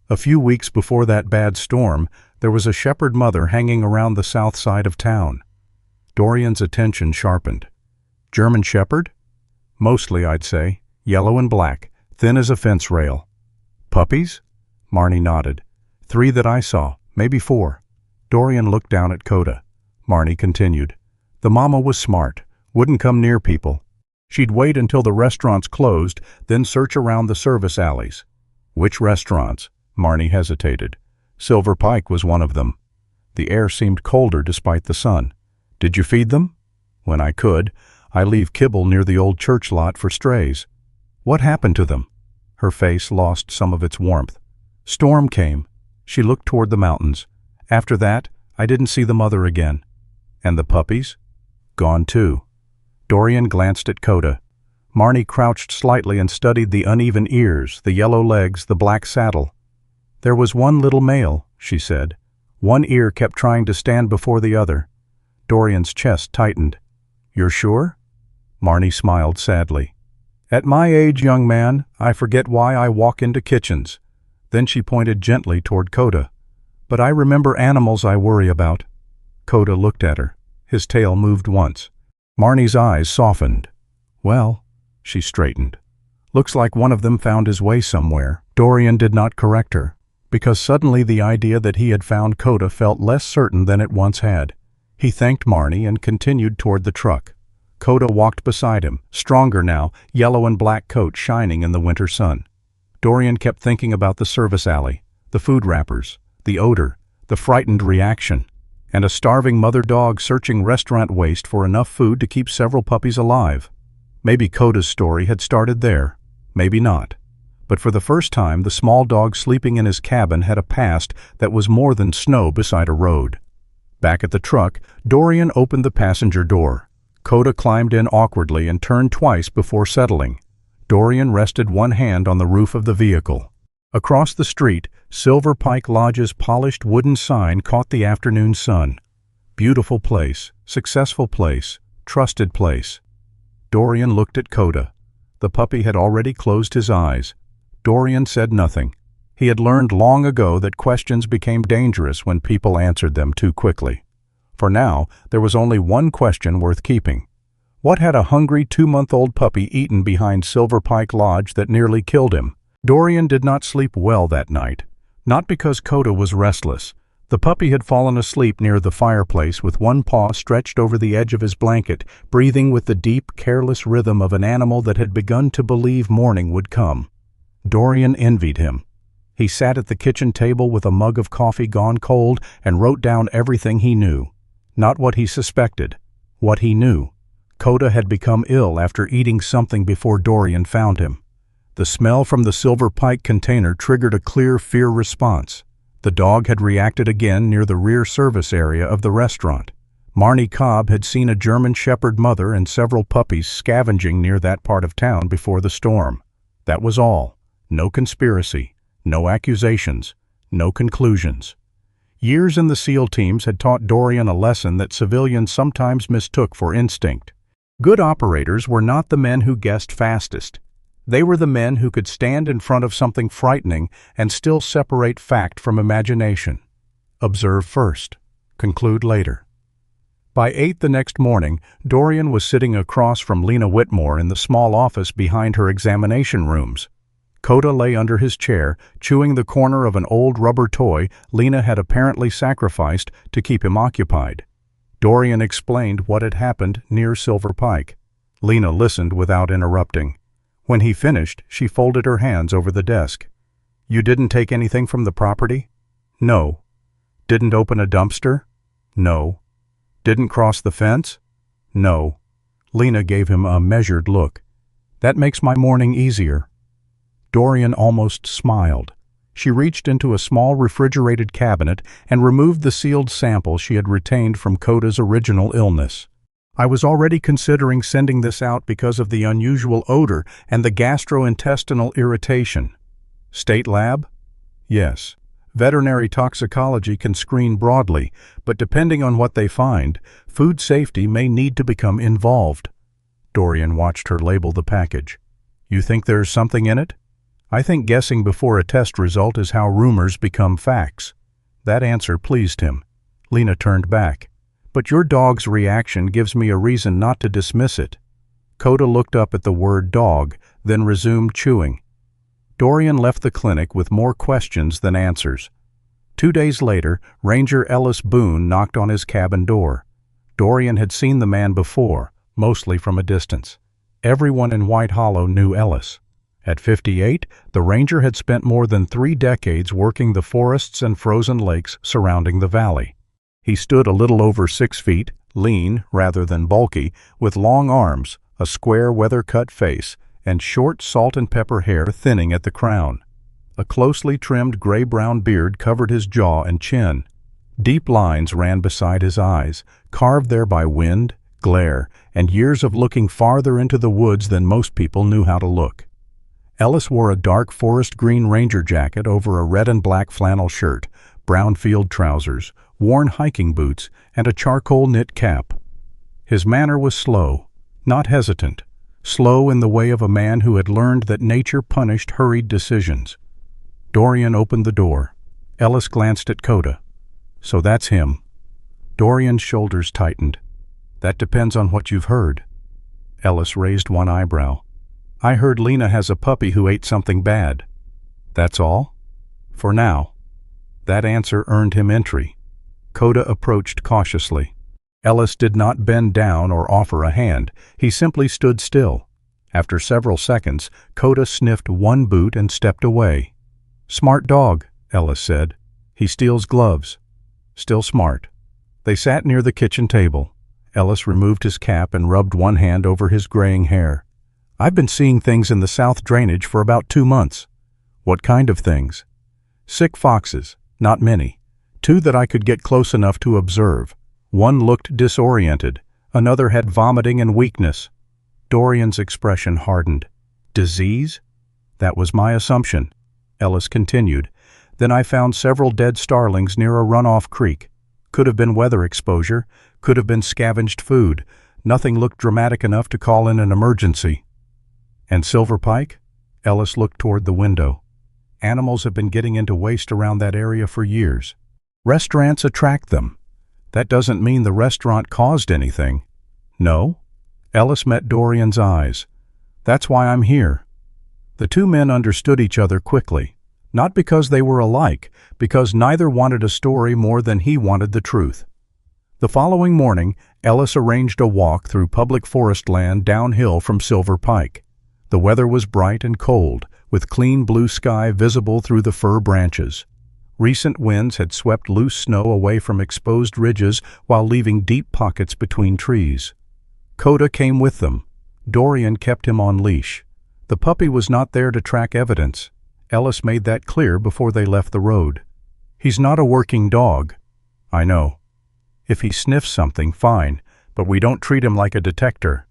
A few weeks before that bad storm, there was a shepherd mother hanging around the south side of town. Dorian's attention sharpened. "German shepherd?" "Mostly, I'd say. Yellow and black, thin as a fence rail." "Puppies?" Marnie nodded. "3 that I saw, maybe 4. Dorian looked down at Koda. Marnie continued. "The mama was smart, wouldn't come near people. She'd wait until the restaurants closed, then search around the service alleys." "Which restaurants?" Marnie hesitated. "Silver Pike was one of them." The air seemed colder despite the sun. "Did you feed them?" "When I could. I leave kibble near the old church lot for strays." "What happened to them?" Her face lost some of its warmth. "Storm came." She looked toward the mountains. "After that, I didn't see the mother again." "And the puppies?" "Gone too." Dorian glanced at Koda. Marnie crouched slightly and studied the uneven ears, the yellow legs, the black saddle. "There was one little male," she said. "One ear kept trying to stand before the other." Dorian's chest tightened. "You're sure?" Marnie smiled sadly. "At my age, young man, I forget why I walk into kitchens." Then she pointed gently toward Koda. "But I remember animals I worry about." Koda looked at her. His tail moved once. Marnie's eyes softened. "Well," she straightened. "Looks like one of them found his way somewhere." Dorian did not correct her, because suddenly the idea that he had found Koda felt less certain than it once had. He thanked Marnie and continued toward the truck. Koda walked beside him, stronger now, yellow and black coat shining in the winter sun. Dorian kept thinking about the service alley, the food wrappers, the odor, the frightened reaction, and a starving mother dog searching restaurant waste for enough food to keep several puppies alive. Maybe Koda's story had started there, maybe not. But for the first time, the small dog sleeping in his cabin had a past that was more than snow beside a road. Back at the truck, Dorian opened the passenger door. Koda climbed in awkwardly and turned twice before settling. Dorian rested one hand on the roof of the vehicle. Across the street, Silver Pike Lodge's polished wooden sign caught the afternoon sun. Beautiful place, successful place, trusted place. Dorian looked at Koda. The puppy had already closed his eyes. Dorian said nothing. He had learned long ago that questions became dangerous when people answered them too quickly. For now, there was only one question worth keeping. What had a hungry 2-month-old puppy eaten behind Silver Pike Lodge that nearly killed him? Dorian did not sleep well that night. Not because Koda was restless. The puppy had fallen asleep near the fireplace with one paw stretched over the edge of his blanket, breathing with the deep, careless rhythm of an animal that had begun to believe morning would come. Dorian envied him. He sat at the kitchen table with a mug of coffee gone cold and wrote down everything he knew. Not what he suspected, what he knew. Koda had become ill after eating something before Dorian found him. The smell from the Silver Pike container triggered a clear fear response. The dog had reacted again near the rear service area of the restaurant. Marnie Cobb had seen a German Shepherd mother and several puppies scavenging near that part of town before the storm. That was all. No conspiracy, no accusations, no conclusions. Years in the SEAL teams had taught Dorian a lesson that civilians sometimes mistook for instinct. Good operators were not the men who guessed fastest. They were the men who could stand in front of something frightening and still separate fact from imagination. Observe first, conclude later. By 8 the next morning, Dorian was sitting across from Lena Whitmore in the small office behind her examination rooms. Koda lay under his chair, chewing the corner of an old rubber toy Lena had apparently sacrificed to keep him occupied. Dorian explained what had happened near Silver Pike. Lena listened without interrupting. When he finished, she folded her hands over the desk. "You didn't take anything from the property?" "No." "Didn't open a dumpster?" "No." "Didn't cross the fence?" "No." Lena gave him a measured look. "That makes my morning easier." Dorian almost smiled. She reached into a small refrigerated cabinet and removed the sealed sample she had retained from Koda's original illness. "I was already considering sending this out because of the unusual odor and the gastrointestinal irritation." "State lab?" "Yes. Veterinary toxicology can screen broadly, but depending on what they find, food safety may need to become involved." Dorian watched her label the package. "You think there's something in it?" "I think guessing before a test result is how rumors become facts." That answer pleased him. Lena turned back. "But your dog's reaction gives me a reason not to dismiss it." Koda looked up at the word dog, then resumed chewing. Dorian left the clinic with more questions than answers. 2 days later, Ranger Ellis Boone knocked on his cabin door. Dorian had seen the man before, mostly from a distance. Everyone in White Hollow knew Ellis. At 58, the ranger had spent more than 3 decades working the forests and frozen lakes surrounding the valley. He stood a little over 6 feet, lean rather than bulky, with long arms, a square weather-cut face, and short salt and pepper hair thinning at the crown. A closely trimmed gray-brown beard covered his jaw and chin. Deep lines ran beside his eyes, carved there by wind, glare, and years of looking farther into the woods than most people knew how to look. Ellis wore a dark forest green ranger jacket over a red and black flannel shirt, brown field trousers, worn hiking boots, and a charcoal knit cap. His manner was slow, not hesitant, slow in the way of a man who had learned that nature punished hurried decisions. Dorian opened the door. Ellis glanced at Koda. "So that's him." Dorian's shoulders tightened. "That depends on what you've heard." Ellis raised one eyebrow. "I heard Lena has a puppy who ate something bad." "That's all?" "For now." That answer earned him entry. Koda approached cautiously. Ellis did not bend down or offer a hand. He simply stood still. After several seconds, Koda sniffed one boot and stepped away. "Smart dog," Ellis said. "He steals gloves." "Still smart." They sat near the kitchen table. Ellis removed his cap and rubbed one hand over his graying hair. "I've been seeing things in the south drainage for about 2 months." "What kind of things?" "Sick foxes, not many. 2 that I could get close enough to observe. One looked disoriented, another had vomiting and weakness." Dorian's expression hardened. "Disease?" "That was my assumption," Ellis continued. "Then I found several dead starlings near a runoff creek. Could have been weather exposure, could have been scavenged food. Nothing looked dramatic enough to call in an emergency. And Silver Pike? Ellis looked toward the window. Animals have been getting into waste around that area for years. Restaurants attract them. That doesn't mean the restaurant caused anything. No? Ellis met Dorian's eyes. That's why I'm here. The two men understood each other quickly. Not because they were alike, because neither wanted a story more than he wanted the truth. The following morning, Ellis arranged a walk through public forest land downhill from Silver Pike. The weather was bright and cold, with clean blue sky visible through the fir branches. Recent winds had swept loose snow away from exposed ridges while leaving deep pockets between trees. Koda came with them. Dorian kept him on leash. The puppy was not there to track evidence. Ellis made that clear before they left the road. He's not a working dog. I know. If he sniffs something, fine, but we don't treat him like a detector.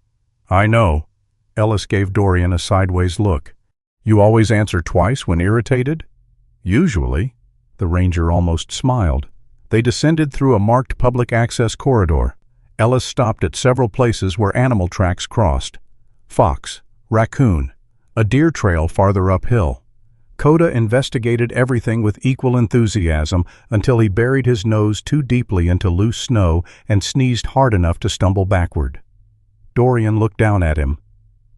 I know. Ellis gave Dorian a sideways look. You always answer twice when irritated? Usually. The ranger almost smiled. They descended through a marked public access corridor. Ellis stopped at several places where animal tracks crossed. Fox, raccoon, a deer trail farther uphill. Koda investigated everything with equal enthusiasm until he buried his nose too deeply into loose snow and sneezed hard enough to stumble backward. Dorian looked down at him.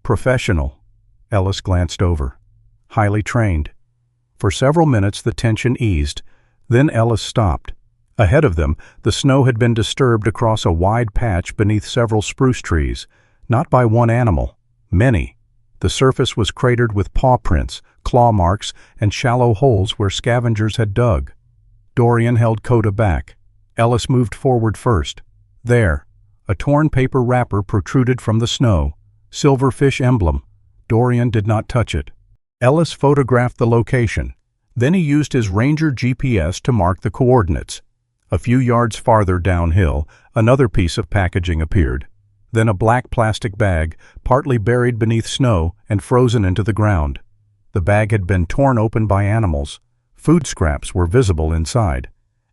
Professional. Ellis glanced over. Highly trained. For several minutes the tension eased. Then Ellis stopped. Ahead of them, the snow had been disturbed across a wide patch beneath several spruce trees. Not by one animal. Many. The surface was cratered with paw prints, claw marks, and shallow holes where scavengers had dug. Dorian held Koda back. Ellis moved forward first. There. A torn paper wrapper protruded from the snow. Silverfish emblem. Dorian did not touch it. Ellis photographed the location. Then he used his Ranger GPS to mark the coordinates. A few yards farther downhill, another piece of packaging appeared. Then a black plastic bag, partly buried beneath snow and frozen into the ground. The bag had been torn open by animals. Food scraps were visible inside.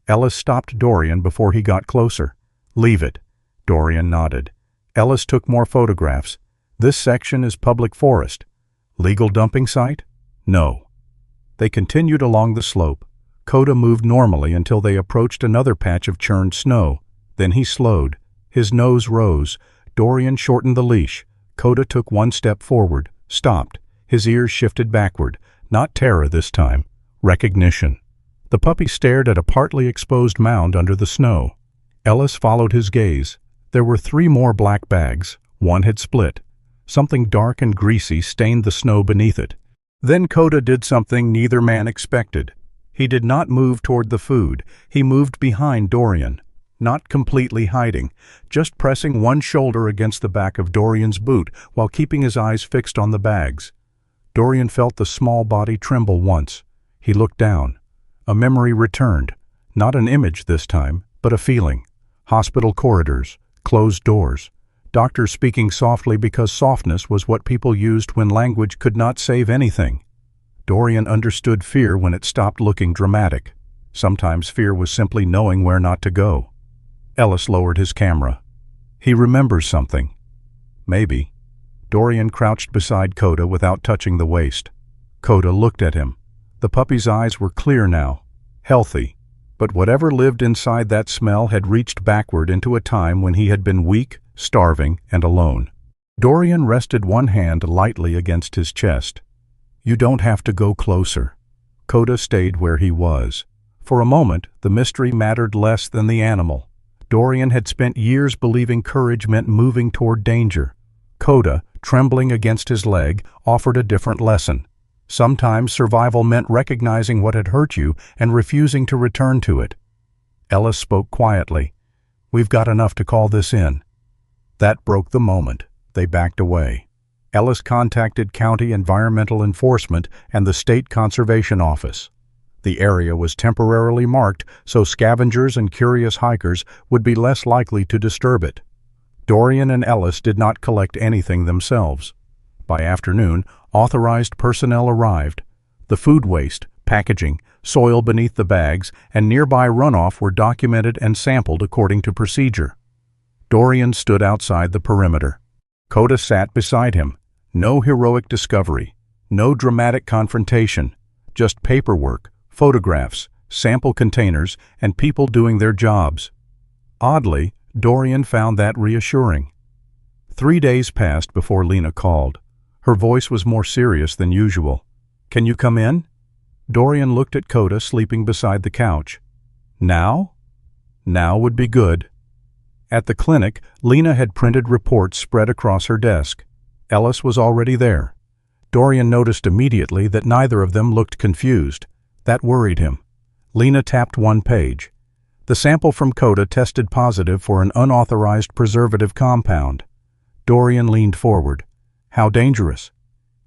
Ellis stopped Dorian before he got closer. Leave it. Dorian nodded. Ellis took more photographs. This section is public forest. Legal dumping site? No. They continued along the slope. Koda moved normally until they approached another patch of churned snow. Then he slowed. His nose rose. Dorian shortened the leash. Koda took one step forward, stopped. His ears shifted backward. Not terror this time. Recognition. The puppy stared at a partly exposed mound under the snow. Ellis followed his gaze. There were 3 more black bags. One had split. Something dark and greasy stained the snow beneath it. Then Koda did something neither man expected. He did not move toward the food. He moved behind Dorian. Not completely hiding, just pressing one shoulder against the back of Dorian's boot while keeping his eyes fixed on the bags. Dorian felt the small body tremble once. He looked down. A memory returned. Not an image this time, but a feeling. Hospital corridors, closed doors. Doctors speaking softly because softness was what people used when language could not save anything. Dorian understood fear when it stopped looking dramatic. Sometimes fear was simply knowing where not to go. Ellis lowered his camera. He remembers something. Maybe. Dorian crouched beside Koda without touching the waist. Koda looked at him. The puppy's eyes were clear now, healthy. But whatever lived inside that smell had reached backward into a time when he had been weak, starving, and alone. Dorian rested one hand lightly against his chest. You don't have to go closer. Koda stayed where he was. For a moment, the mystery mattered less than the animal. Dorian had spent years believing courage meant moving toward danger. Koda, trembling against his leg, offered a different lesson. Sometimes survival meant recognizing what had hurt you and refusing to return to it. Ellis spoke quietly. We've got enough to call this in. That broke the moment. They backed away. Ellis contacted County Environmental Enforcement and the State Conservation Office. The area was temporarily marked so scavengers and curious hikers would be less likely to disturb it. Dorian and Ellis did not collect anything themselves. By afternoon, authorized personnel arrived. The food waste, Packaging, soil beneath the bags, and nearby runoff were documented and sampled according to procedure. Dorian stood outside the perimeter. Koda sat beside him. No heroic discovery, no dramatic confrontation, just paperwork, photographs, sample containers, and people doing their jobs. Oddly, Dorian found that reassuring. 3 days passed before Lena called. Her voice was more serious than usual. "Can you come in?" Dorian looked at Koda sleeping beside the couch. "Now?" "Now would be good." At the clinic, Lena had printed reports spread across her desk. Ellis was already there. Dorian noticed immediately that neither of them looked confused. That worried him. Lena tapped one page. The sample from Koda tested positive for an unauthorized preservative compound. Dorian leaned forward. How dangerous?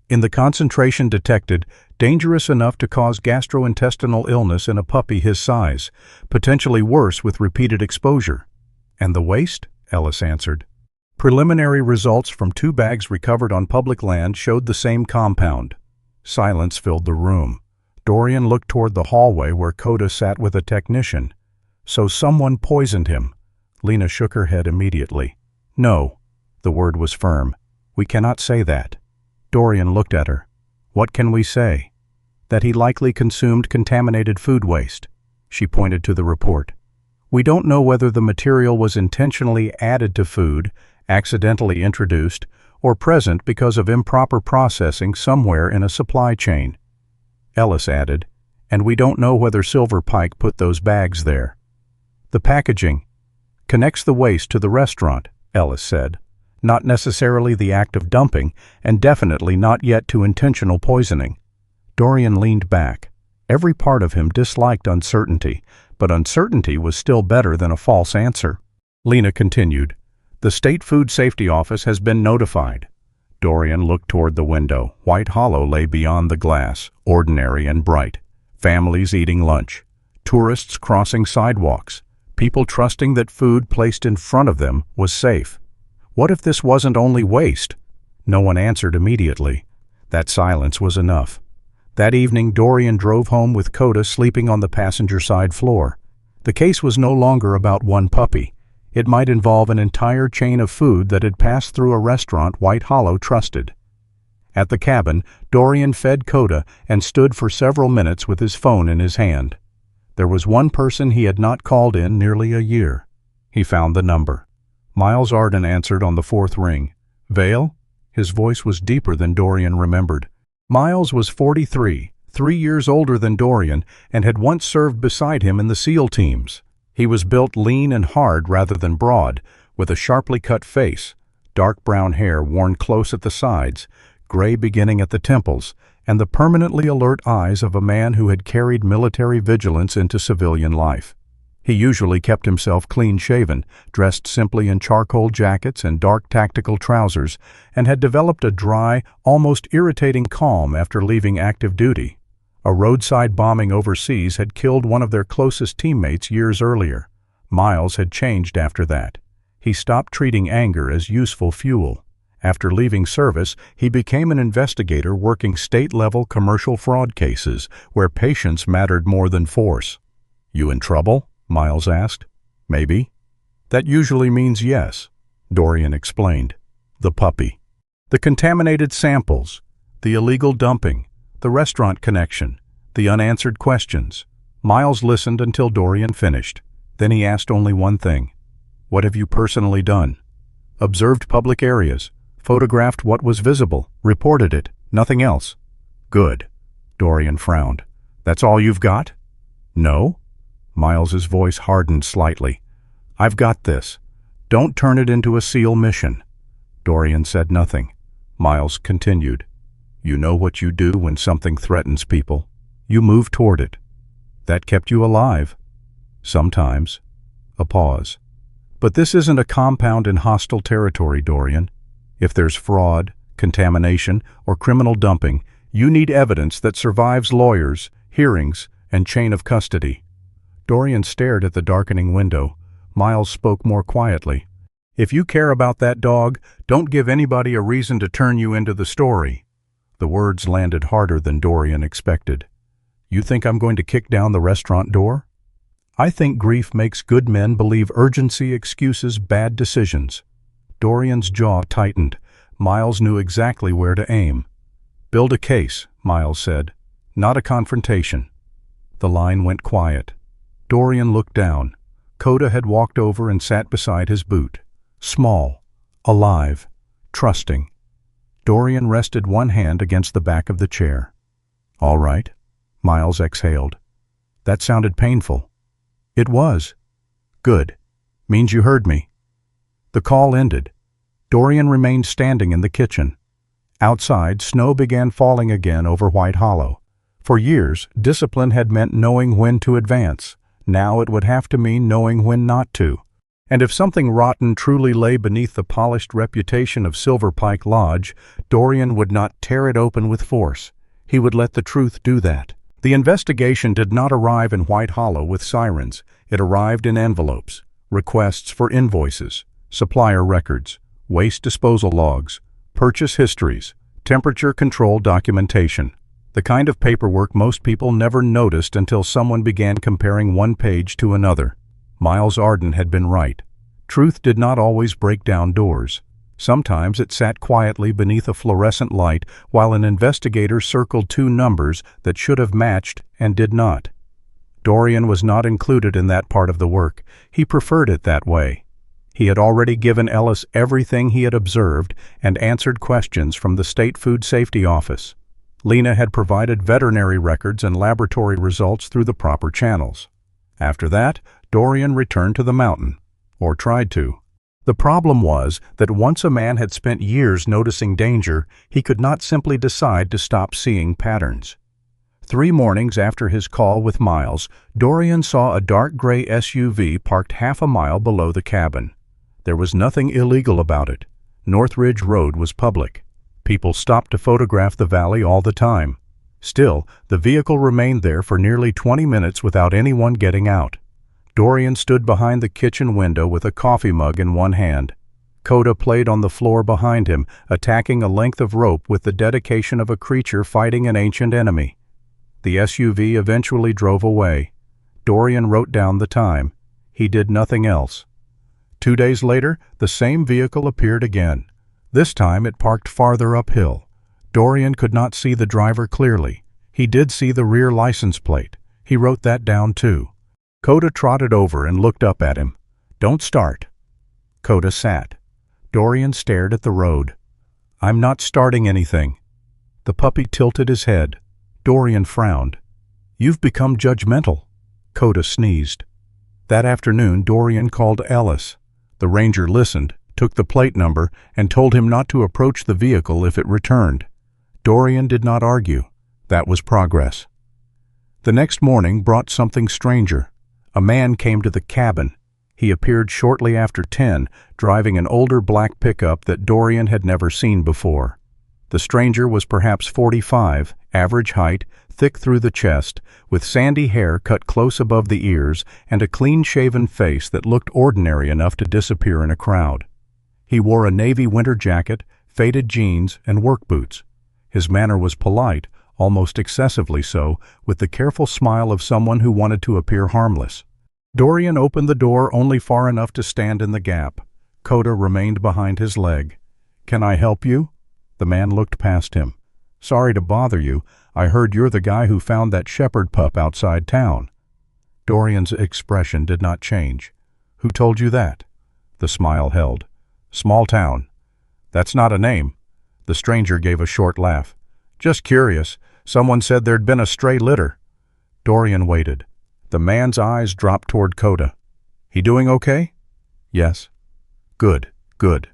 In the concentration detected, dangerous enough to cause gastrointestinal illness in a puppy his size, potentially worse with repeated exposure. "And the waste?" Ellis answered. Preliminary results from 2 bags recovered on public land showed the same compound. Silence filled the room. Dorian looked toward the hallway where Koda sat with a technician. "So someone poisoned him." Lena shook her head immediately. "No." The word was firm. "We cannot say that." Dorian looked at her. "What can we say?" "That he likely consumed contaminated food waste." She pointed to the report. "We don't know whether the material was intentionally added to food, accidentally introduced, or present because of improper processing somewhere in a supply chain." Ellis added, "And we don't know whether Silver Pike put those bags there." "The packaging connects the waste to the restaurant," Ellis said. "Not necessarily the act of dumping, and definitely not yet to intentional poisoning." Dorian leaned back. Every part of him disliked uncertainty, but uncertainty was still better than a false answer. Lena continued, "The State Food Safety Office has been notified." Dorian looked toward the window. White Hollow lay beyond the glass, ordinary and bright. Families eating lunch. Tourists crossing sidewalks. People trusting that food placed in front of them was safe. What if this wasn't only waste? No one answered immediately. That silence was enough. That evening, Dorian drove home with Koda sleeping on the passenger side floor. The case was no longer about one puppy. It might involve an entire chain of food that had passed through a restaurant White Hollow trusted. At the cabin, Dorian fed Koda and stood for several minutes with his phone in his hand. There was one person he had not called in nearly a year. He found the number. Miles Arden answered on the 4th ring. "Vale?" His voice was deeper than Dorian remembered. Miles was 43, 3 years older than Dorian, and had once served beside him in the SEAL teams. He was built lean and hard rather than broad, with a sharply cut face, dark brown hair worn close at the sides, gray beginning at the temples, and the permanently alert eyes of a man who had carried military vigilance into civilian life. He usually kept himself clean-shaven, dressed simply in charcoal jackets and dark tactical trousers, and had developed a dry, almost irritating calm after leaving active duty. A roadside bombing overseas had killed one of their closest teammates years earlier. Miles had changed after that. He stopped treating anger as useful fuel. After leaving service, he became an investigator working state-level commercial fraud cases where patience mattered more than force. "You in trouble?" Miles asked. "Maybe." "That usually means yes," Dorian explained. The puppy. The contaminated samples, the illegal dumping, the restaurant connection, the unanswered questions. Miles listened until Dorian finished. Then he asked only one thing. "What have you personally done?" "Observed public areas, photographed what was visible, reported it, nothing else." "Good." Dorian frowned. "That's all you've got?" "No." Miles's voice hardened slightly. "I've got this. Don't turn it into a SEAL mission." Dorian said nothing. Miles continued. "You know what you do when something threatens people. You move toward it. That kept you alive." "Sometimes." A pause. "But this isn't a compound in hostile territory, Dorian. If there's fraud, contamination, or criminal dumping, you need evidence that survives lawyers, hearings, and chain of custody." Dorian stared at the darkening window. Miles spoke more quietly. "If you care about that dog, don't give anybody a reason to turn you into the story." The words landed harder than Dorian expected. You think I'm going to kick down the restaurant door? I think grief makes good men believe urgency excuses bad decisions. Dorian's jaw tightened. Miles knew exactly where to aim. Build a case, Miles said. Not a confrontation. The line went quiet. Dorian looked down. Koda had walked over and sat beside his boot. Small, alive, trusting. Dorian rested one hand against the back of the chair. All right, Miles exhaled. That sounded painful. It was. Good. Means you heard me. The call ended. Dorian remained standing in the kitchen. Outside, snow began falling again over White Hollow. For years, discipline had meant knowing when to advance. Now it would have to mean knowing when not to. And if something rotten truly lay beneath the polished reputation of Silver Pike Lodge, Dorian would not tear it open with force. He would let the truth do that. The investigation did not arrive in White Hollow with sirens. It arrived in envelopes, requests for invoices, supplier records, waste disposal logs, purchase histories, temperature control documentation. The kind of paperwork most people never noticed until someone began comparing one page to another. Miles Arden had been right. Truth did not always break down doors. Sometimes it sat quietly beneath a fluorescent light while an investigator circled two numbers that should have matched and did not. Dorian was not included in that part of the work. He preferred it that way. He had already given Ellis everything he had observed and answered questions from the State Food Safety Office. Lena had provided veterinary records and laboratory results through the proper channels. After that, Dorian returned to the mountain, or tried to. The problem was that once a man had spent years noticing danger, he could not simply decide to stop seeing patterns. 3 mornings after his call with Miles, Dorian saw a dark gray SUV parked half a mile below the cabin. There was nothing illegal about it. Northridge Road was public. People stopped to photograph the valley all the time. Still, the vehicle remained there for nearly 20 minutes without anyone getting out. Dorian stood behind the kitchen window with a coffee mug in one hand. Koda played on the floor behind him, attacking a length of rope with the dedication of a creature fighting an ancient enemy. The SUV eventually drove away. Dorian wrote down the time. He did nothing else. 2 days later, the same vehicle appeared again. This time it parked farther uphill. Dorian could not see the driver clearly. He did see the rear license plate. He wrote that down too. Koda trotted over and looked up at him. Don't start. Koda sat. Dorian stared at the road. I'm not starting anything. The puppy tilted his head. Dorian frowned. You've become judgmental. Koda sneezed. That afternoon, Dorian called Ellis. The ranger listened, took the plate number, and told him not to approach the vehicle if it returned. Dorian did not argue. That was progress. The next morning brought something stranger. A man came to the cabin. He appeared shortly after 10, driving an older black pickup that Dorian had never seen before. The stranger was perhaps 45, average height, thick through the chest, with sandy hair cut close above the ears and a clean-shaven face that looked ordinary enough to disappear in a crowd. He wore a navy winter jacket, faded jeans, and work boots. His manner was polite, almost excessively so, with the careful smile of someone who wanted to appear harmless. Dorian opened the door only far enough to stand in the gap. Koda remained behind his leg. Can I help you? The man looked past him. Sorry to bother you. I heard you're the guy who found that shepherd pup outside town. Dorian's expression did not change. Who told you that? The smile held. Small town. That's not a name. The stranger gave a short laugh. Just curious. Someone said there'd been a stray litter. Dorian waited. The man's eyes dropped toward Koda. He doing okay? Yes. Good, good.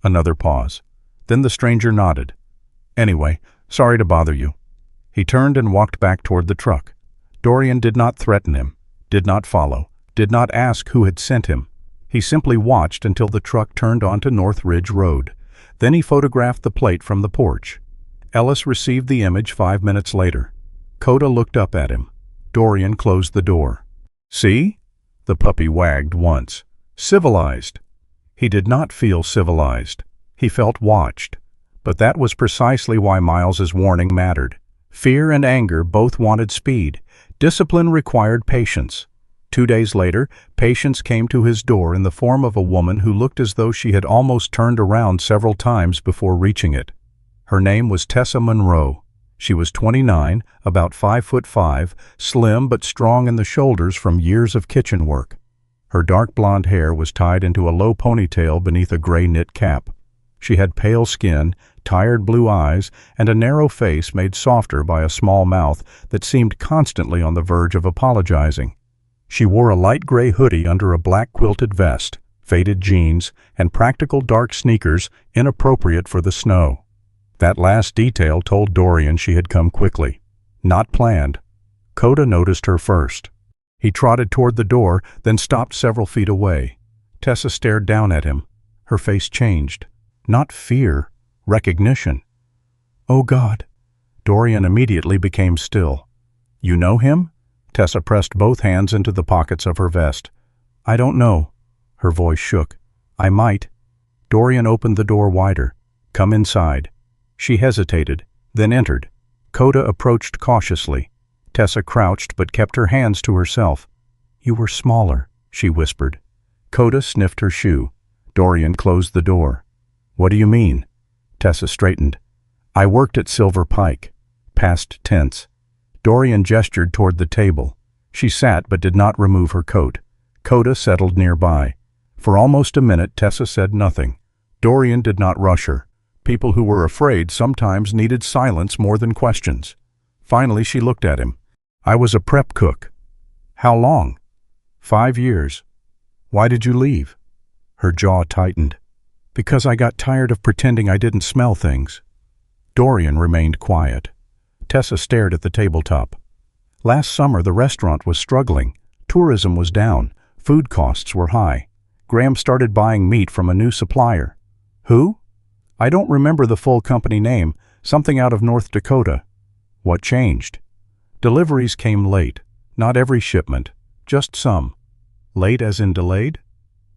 Another pause. Then the stranger nodded. Anyway, sorry to bother you. He turned and walked back toward the truck. Dorian did not threaten him, did not follow, did not ask who had sent him. He simply watched until the truck turned onto Northridge Road. Then he photographed the plate from the porch. Ellis received the image 5 minutes later. Koda looked up at him. Dorian closed the door. See? The puppy wagged once. Civilized. He did not feel civilized. He felt watched. But that was precisely why Miles's warning mattered. Fear and anger both wanted speed. Discipline required patience. 2 days later, patience came to his door in the form of a woman who looked as though she had almost turned around several times before reaching it. Her name was Tessa Monroe. She was 29, about 5'5", slim but strong in the shoulders from years of kitchen work. Her dark blonde hair was tied into a low ponytail beneath a gray knit cap. She had pale skin, tired blue eyes, and a narrow face made softer by a small mouth that seemed constantly on the verge of apologizing. She wore a light gray hoodie under a black quilted vest, faded jeans, and practical dark sneakers inappropriate for the snow. That last detail told Dorian she had come quickly. Not planned. Koda noticed her first. He trotted toward the door, then stopped several feet away. Tessa stared down at him. Her face changed. Not fear, recognition. "Oh God." Dorian immediately became still. "You know him?" Tessa pressed both hands into the pockets of her vest. "I don't know." Her voice shook. "I might." Dorian opened the door wider. "Come inside." She hesitated, then entered. Koda approached cautiously. Tessa crouched but kept her hands to herself. "You were smaller," she whispered. Koda sniffed her shoe. Dorian closed the door. "What do you mean?" Tessa straightened. "I worked at Silver Pike." Past tense. Dorian gestured toward the table. She sat but did not remove her coat. Koda settled nearby. For almost a minute Tessa said nothing. Dorian did not rush her. People who were afraid sometimes needed silence more than questions. Finally she looked at him. "I was a prep cook." "How long?" 5 years. "Why did you leave?" Her jaw tightened. "Because I got tired of pretending I didn't smell things." Dorian remained quiet. Tessa stared at the tabletop. Last summer the restaurant was struggling. Tourism was down. Food costs were high. Graham started buying meat from a new supplier. "Who?" "I don't remember the full company name. Something out of North Dakota." "What changed?" "Deliveries came late. Not every shipment. Just some." "Late as in delayed?"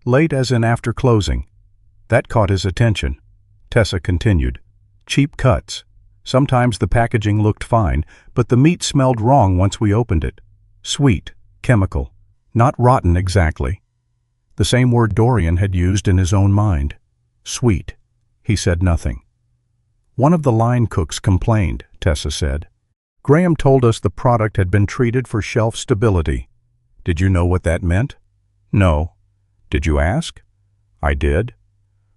"Late as in after closing." That caught his attention. Tessa continued. "Cheap cuts. Sometimes the packaging looked fine, but the meat smelled wrong once we opened it. Sweet, chemical, not rotten exactly." The same word Dorian had used in his own mind. Sweet. He said nothing. "One of the line cooks complained," Tessa said. "Graham told us the product had been treated for shelf stability." "Did you know what that meant?" "No." "Did you ask?" "I did."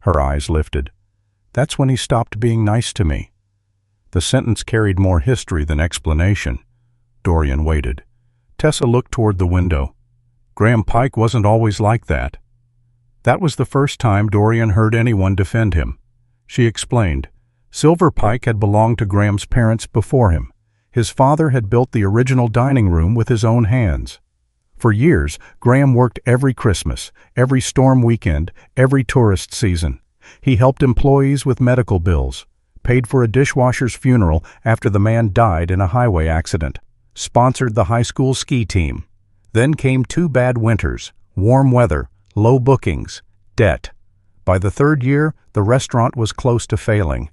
Her eyes lifted. "That's when he stopped being nice to me." The sentence carried more history than explanation. Dorian waited. Tessa looked toward the window. "Graham Pike wasn't always like that." That was the first time Dorian heard anyone defend him. She explained. Silver Pike had belonged to Graham's parents before him. His father had built the original dining room with his own hands. For years, Graham worked every Christmas, every storm weekend, every tourist season. He helped employees with medical bills, paid for a dishwasher's funeral after the man died in a highway accident, sponsored the high school ski team. Then came 2 bad winters, warm weather, low bookings, debt. By the 3rd year, the restaurant was close to failing.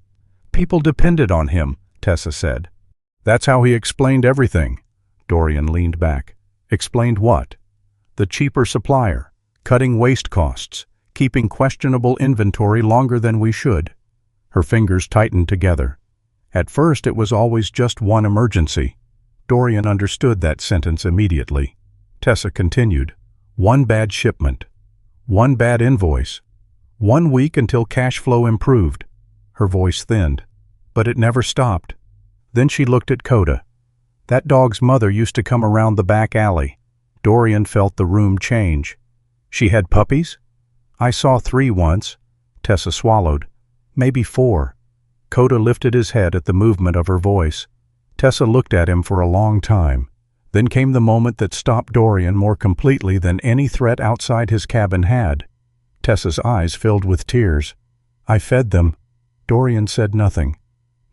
"People depended on him," Tessa said. "That's how he explained everything." Dorian leaned back. "Explained what?" "The cheaper supplier, cutting waste costs, keeping questionable inventory longer than we should." Her fingers tightened together. At first it was always just one emergency. Dorian understood that sentence immediately. Tessa continued. "One bad shipment. One bad invoice. 1 week until cash flow improved." Her voice thinned. "But it never stopped." Then she looked at Koda. "That dog's mother used to come around the back alley." Dorian felt the room change. "She had puppies?" "I saw 3 once." Tessa swallowed. "Maybe 4." Koda lifted his head at the movement of her voice. Tessa looked at him for a long time. Then came the moment that stopped Dorian more completely than any threat outside his cabin had. Tessa's eyes filled with tears. "I fed them." Dorian said nothing.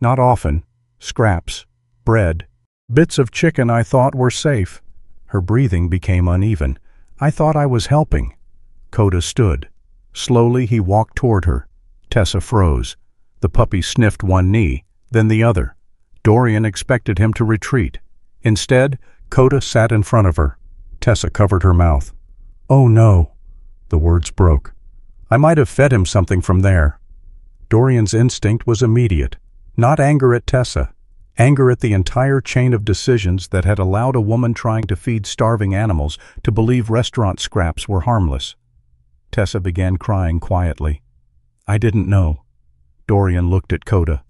"Not often. Scraps. Bread. Bits of chicken I thought were safe." Her breathing became uneven. "I thought I was helping." Koda stood. Slowly he walked toward her. Tessa froze. The puppy sniffed one knee, then the other. Dorian expected him to retreat. Instead, Koda sat in front of her. Tessa covered her mouth. "Oh no." The words broke. "I might have fed him something from there." Dorian's instinct was immediate. Not anger at Tessa. Anger at the entire chain of decisions that had allowed a woman trying to feed starving animals to believe restaurant scraps were harmless. Tessa began crying quietly. "I didn't know." Dorian looked at Koda.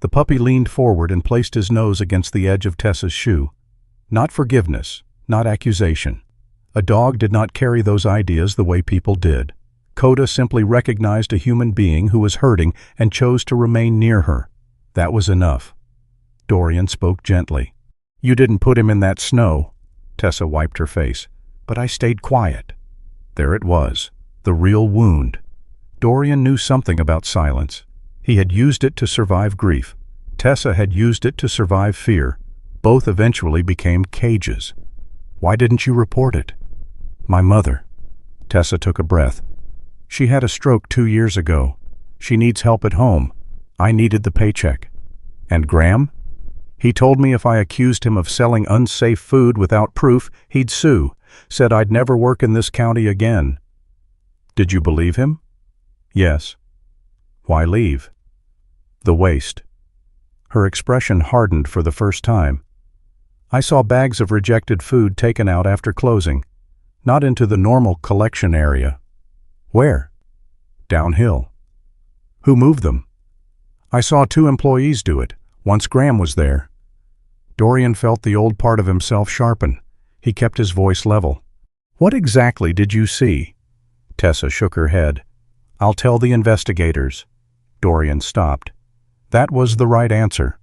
The puppy leaned forward and placed his nose against the edge of Tessa's shoe. Not forgiveness, not accusation. A dog did not carry those ideas the way people did. Koda simply recognized a human being who was hurting and chose to remain near her. That was enough. Dorian spoke gently. "You didn't put him in that snow." Tessa wiped her face. "But I stayed quiet." There it was, the real wound. Dorian knew something about silence. He had used it to survive grief. Tessa had used it to survive fear. Both eventually became cages. "Why didn't you report it?" "My mother." Tessa took a breath. "She had a stroke 2 years ago. She needs help at home. I needed the paycheck." "And Graham?" "He told me if I accused him of selling unsafe food without proof, he'd sue. Said I'd never work in this county again." "Did you believe him?" "Yes." "Why leave?" "The waste." Her expression hardened for the first time. "I saw bags of rejected food taken out after closing. Not into the normal collection area." "Where?" "Downhill." "Who moved them?" "I saw 2 employees do it, once Graham was there." Dorian felt the old part of himself sharpen. He kept his voice level. "What exactly did you see?" Tessa shook her head. "I'll tell the investigators." Dorian stopped. That was the right answer.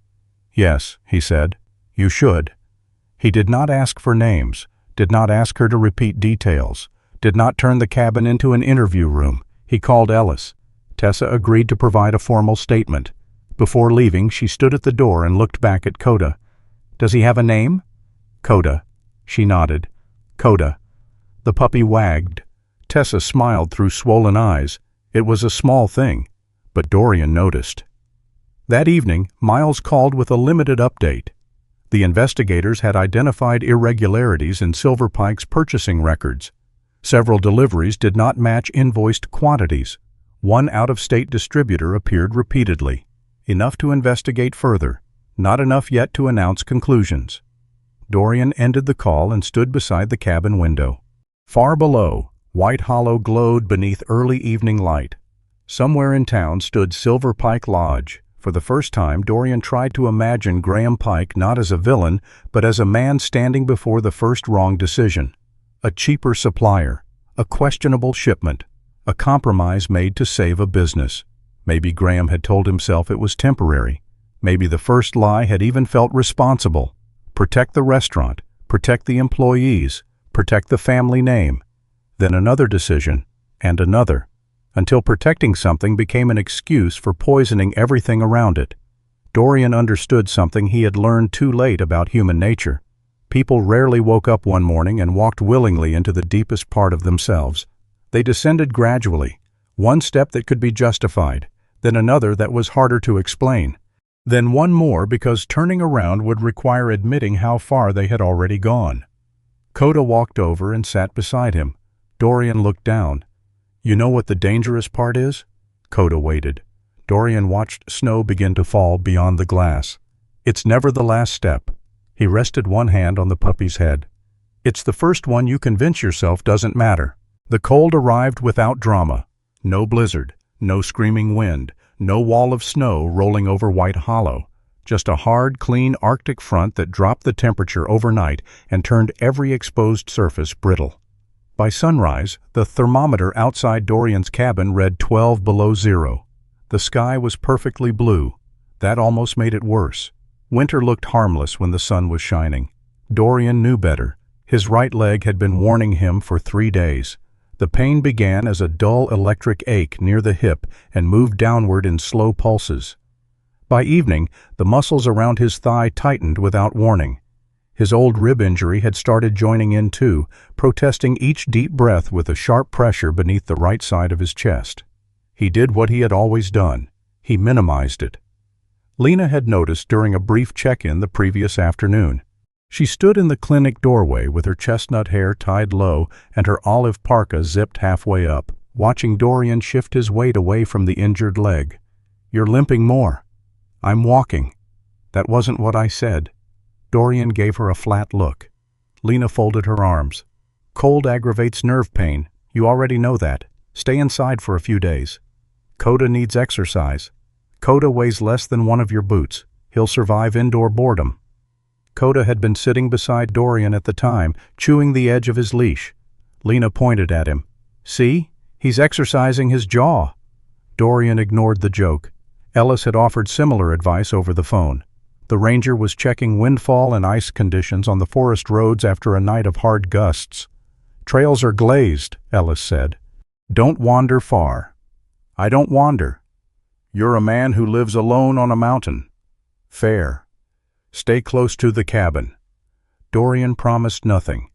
"Yes," he said, "you should." He did not ask for names, did not ask her to repeat details, did not turn the cabin into an interview room. He called Ellis. Tessa agreed to provide a formal statement. Before leaving, she stood at the door and looked back at Koda. "Does he have a name?" "Koda." She nodded. "Koda." The puppy wagged. Tessa smiled through swollen eyes. It was a small thing, but Dorian noticed. That evening, Miles called with a limited update. The investigators had identified irregularities in Silver Pike's purchasing records. Several deliveries did not match invoiced quantities. One out-of-state distributor appeared repeatedly. Enough to investigate further, not enough yet to announce conclusions. Dorian ended the call and stood beside the cabin window. Far below, White Hollow glowed beneath early evening light. Somewhere in town stood Silver Pike Lodge. For the first time, Dorian tried to imagine Graham Pike not as a villain, but as a man standing before the first wrong decision. A cheaper supplier, a questionable shipment, a compromise made to save a business. Maybe Graham had told himself it was temporary. Maybe the first lie had even felt responsible. Protect the restaurant, protect the employees, protect the family name. Then another decision, and another, until protecting something became an excuse for poisoning everything around it. Dorian understood something he had learned too late about human nature. People rarely woke up one morning and walked willingly into the deepest part of themselves. They descended gradually, one step that could be justified, then another that was harder to explain, then one more because turning around would require admitting how far they had already gone. Koda walked over and sat beside him. Dorian looked down. "You know what the dangerous part is?" Koda waited. Dorian watched snow begin to fall beyond the glass. "It's never the last step." He rested one hand on the puppy's head. "It's the first one you convince yourself doesn't matter." The cold arrived without drama. No blizzard, no screaming wind, no wall of snow rolling over White Hollow. Just a hard, clean Arctic front that dropped the temperature overnight and turned every exposed surface brittle. By sunrise, the thermometer outside Dorian's cabin read 12 below zero. The sky was perfectly blue. That almost made it worse. Winter looked harmless when the sun was shining. Dorian knew better. His right leg had been warning him for 3 days. The pain began as a dull electric ache near the hip and moved downward in slow pulses. By evening, the muscles around his thigh tightened without warning. His old rib injury had started joining in too, protesting each deep breath with a sharp pressure beneath the right side of his chest. He did what he had always done. He minimized it. Lena had noticed during a brief check-in the previous afternoon. She stood in the clinic doorway with her chestnut hair tied low and her olive parka zipped halfway up, watching Dorian shift his weight away from the injured leg. "You're limping more." "I'm walking." "That wasn't what I said." Dorian gave her a flat look. Lena folded her arms. "Cold aggravates nerve pain. You already know that. Stay inside for a few days." "Koda needs exercise." "Koda weighs less than one of your boots. He'll survive indoor boredom." Koda had been sitting beside Dorian at the time, chewing the edge of his leash. Lena pointed at him. "See? He's exercising his jaw." Dorian ignored the joke. Ellis had offered similar advice over the phone. The ranger was checking windfall and ice conditions on the forest roads after a night of hard gusts. "Trails are glazed," Ellis said. "Don't wander far." "I don't wander." "You're a man who lives alone on a mountain." "Fair." "Stay close to the cabin." Dorian promised nothing.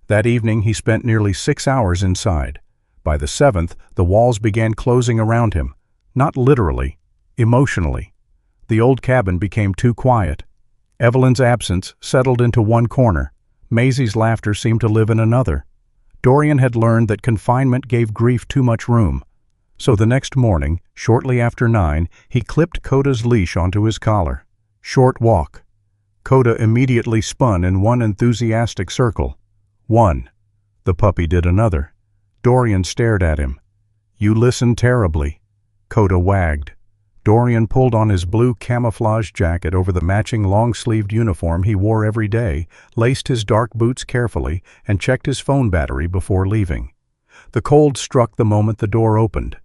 That evening he spent nearly 6 hours inside. By the 7th, the walls began closing around him. Not literally, emotionally. The old cabin became too quiet. Evelyn's absence settled into one corner. Maisie's laughter seemed to live in another. Dorian had learned that confinement gave grief too much room. So the next morning, shortly after 9, he clipped Koda's leash onto his collar. Short walk. Koda immediately spun in one enthusiastic circle. One. The puppy did another. Dorian stared at him. "You listen terribly." Koda wagged. Dorian pulled on his blue camouflage jacket over the matching long-sleeved uniform he wore every day, laced his dark boots carefully, and checked his phone battery before leaving. The cold struck the moment the door opened.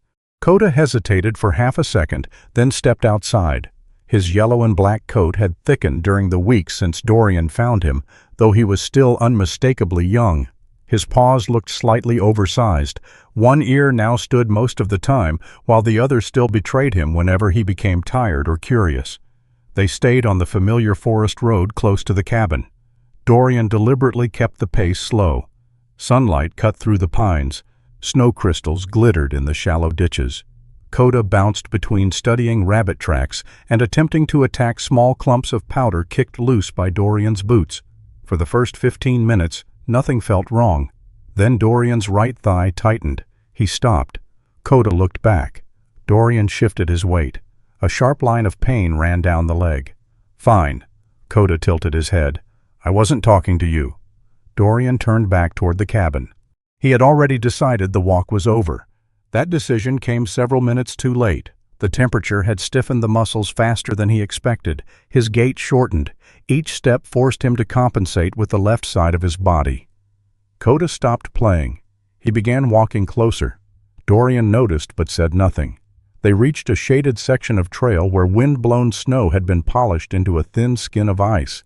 Koda hesitated for half a second, then stepped outside. His yellow and black coat had thickened during the weeks since Dorian found him, though he was still unmistakably young. His paws looked slightly oversized. One ear now stood most of the time, while the other still betrayed him whenever he became tired or curious. They stayed on the familiar forest road close to the cabin. Dorian deliberately kept the pace slow. Sunlight cut through the pines. Snow crystals glittered in the shallow ditches. Koda bounced between studying rabbit tracks and attempting to attack small clumps of powder kicked loose by Dorian's boots. For the first 15 minutes, nothing felt wrong. Then Dorian's right thigh tightened. He stopped. Koda looked back. Dorian shifted his weight. A sharp line of pain ran down the leg. "Fine." Koda tilted his head. "I wasn't talking to you." Dorian turned back toward the cabin. He had already decided the walk was over. That decision came several minutes too late. The temperature had stiffened the muscles faster than he expected. His gait shortened. Each step forced him to compensate with the left side of his body. Koda stopped playing. He began walking closer. Dorian noticed but said nothing. They reached a shaded section of trail where wind-blown snow had been polished into a thin skin of ice.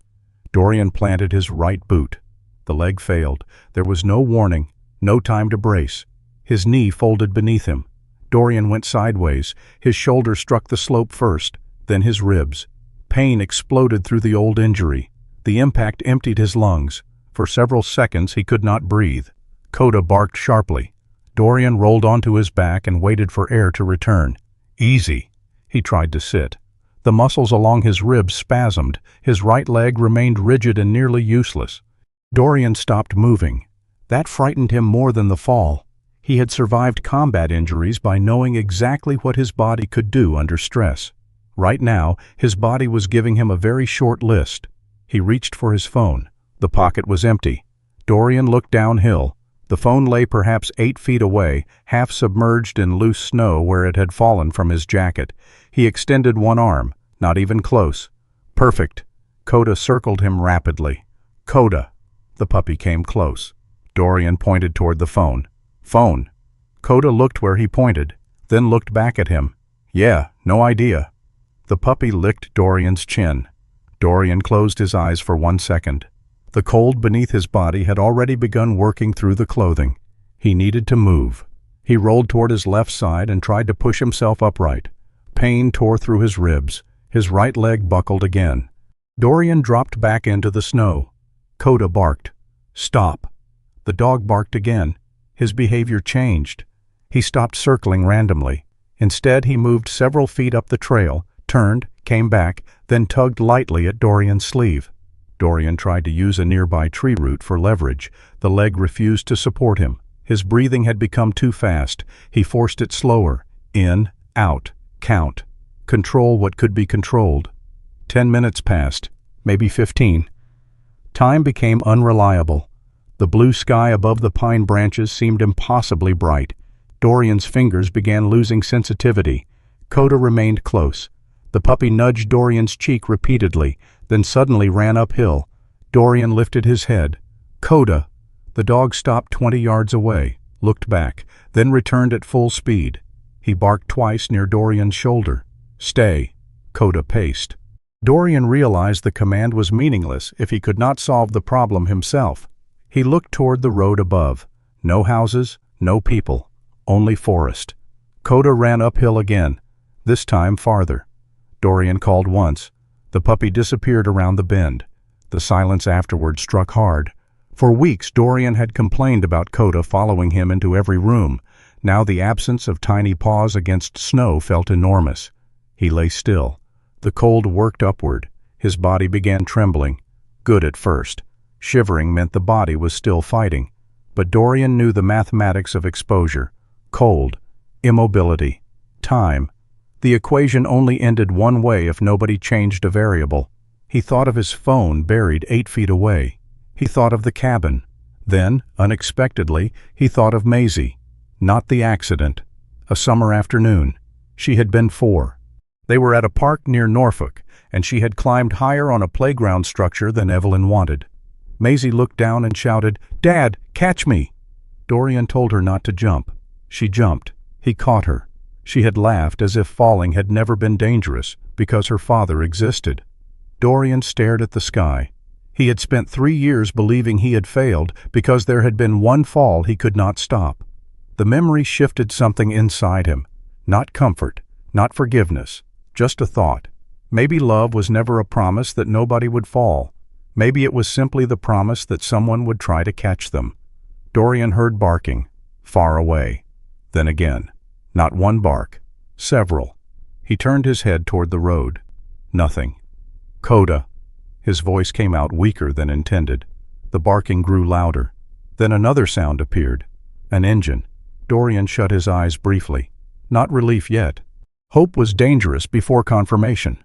Dorian planted his right boot. The leg failed. There was no warning, no time to brace. His knee folded beneath him. Dorian went sideways. His shoulder struck the slope first, then his ribs. Pain exploded through the old injury. The impact emptied his lungs. For several seconds he could not breathe. Koda barked sharply. Dorian rolled onto his back and waited for air to return. "Easy." He tried to sit. The muscles along his ribs spasmed. His right leg remained rigid and nearly useless. Dorian stopped moving. That frightened him more than the fall. He had survived combat injuries by knowing exactly what his body could do under stress. Right now, his body was giving him a very short list. He reached for his phone. The pocket was empty. Dorian looked downhill. The phone lay perhaps 8 feet away, half submerged in loose snow where it had fallen from his jacket. He extended one arm, not even close. "Perfect." Koda circled him rapidly. "Koda." The puppy came close. Dorian pointed toward the phone. "Phone." Koda looked where he pointed, then looked back at him. "Yeah, no idea." The puppy licked Dorian's chin. Dorian closed his eyes for 1 second. The cold beneath his body had already begun working through the clothing. He needed to move. He rolled toward his left side and tried to push himself upright. Pain tore through his ribs. His right leg buckled again. Dorian dropped back into the snow. Koda barked. "Stop." The dog barked again. His behavior changed. He stopped circling randomly. Instead, he moved several feet up the trail, turned, came back, then tugged lightly at Dorian's sleeve. Dorian tried to use a nearby tree root for leverage. The leg refused to support him. His breathing had become too fast. He forced it slower. In, out, count. Control what could be controlled. 10 minutes passed, maybe 15. Time became unreliable. The blue sky above the pine branches seemed impossibly bright. Dorian's fingers began losing sensitivity. Koda remained close. The puppy nudged Dorian's cheek repeatedly, then suddenly ran uphill. Dorian lifted his head. Koda! The dog stopped 20 yards away, looked back, then returned at full speed. He barked twice near Dorian's shoulder. Stay, Koda paced. Dorian realized the command was meaningless if he could not solve the problem himself. He looked toward the road above. No houses, no people, only forest. Koda ran uphill again, this time farther. Dorian called once. The puppy disappeared around the bend. The silence afterward struck hard. For weeks Dorian had complained about Koda following him into every room. Now the absence of tiny paws against snow felt enormous. He lay still. The cold worked upward. His body began trembling. Good at first. Shivering meant the body was still fighting. But Dorian knew the mathematics of exposure. Cold, immobility, time. The equation only ended one way if nobody changed a variable. He thought of his phone buried 8 feet away. He thought of the cabin. Then, unexpectedly, he thought of Maisie. Not the accident. A summer afternoon. She had been 4. They were at a park near Norfolk, and she had climbed higher on a playground structure than Evelyn wanted. Maisie looked down and shouted, "Dad, catch me!" Dorian told her not to jump. She jumped. He caught her. She had laughed as if falling had never been dangerous because her father existed. Dorian stared at the sky. He had spent 3 years believing he had failed because there had been one fall he could not stop. The memory shifted something inside him. Not comfort, not forgiveness, just a thought. Maybe love was never a promise that nobody would fall. Maybe it was simply the promise that someone would try to catch them. Dorian heard barking, far away. Then again. Not one bark. Several. He turned his head toward the road. Nothing. Koda. His voice came out weaker than intended. The barking grew louder. Then another sound appeared. An engine. Dorian shut his eyes briefly. Not relief yet. Hope was dangerous before confirmation.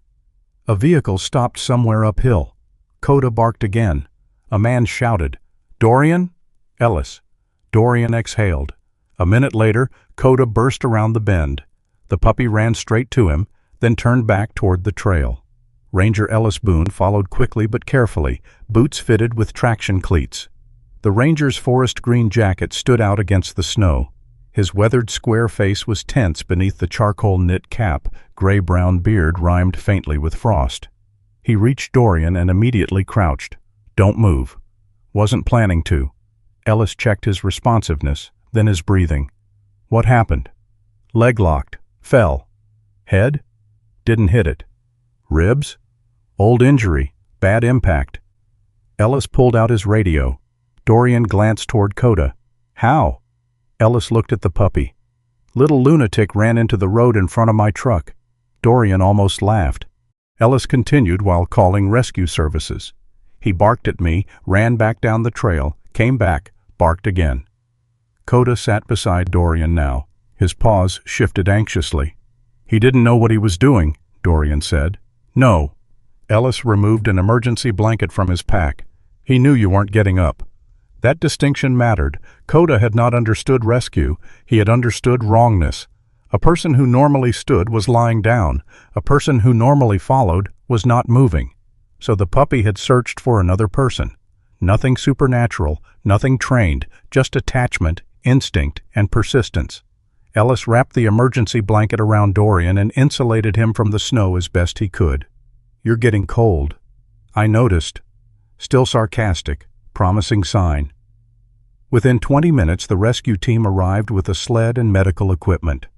A vehicle stopped somewhere uphill. Koda barked again. A man shouted, "Dorian?" Ellis. Dorian exhaled. A minute later, Koda burst around the bend. The puppy ran straight to him, then turned back toward the trail. Ranger Ellis Boone followed quickly but carefully, boots fitted with traction cleats. The ranger's forest green jacket stood out against the snow. His weathered square face was tense beneath the charcoal knit cap, gray-brown beard rhymed faintly with frost. He reached Dorian and immediately crouched. "Don't move." "Wasn't planning to." Ellis checked his responsiveness, then his breathing. "What happened?" "Leg locked. Fell." "Head?" "Didn't hit it." "Ribs?" "Old injury. Bad impact." Ellis pulled out his radio. Dorian glanced toward Koda. "How?" Ellis looked at the puppy. "Little lunatic ran into the road in front of my truck." Dorian almost laughed. Ellis continued while calling rescue services. "He barked at me, ran back down the trail, came back, barked again." Koda sat beside Dorian now. His paws shifted anxiously. "He didn't know what he was doing," Dorian said. "No." Ellis removed an emergency blanket from his pack. "He knew you weren't getting up." That distinction mattered. Koda had not understood rescue. He had understood wrongness. A person who normally stood was lying down. A person who normally followed was not moving. So the puppy had searched for another person. Nothing supernatural, nothing trained, just attachment, instinct, and persistence. Ellis wrapped the emergency blanket around Dorian and insulated him from the snow as best he could. "You're getting cold." "I noticed." Still sarcastic, promising sign. Within 20 minutes the rescue team arrived with a sled and medical equipment.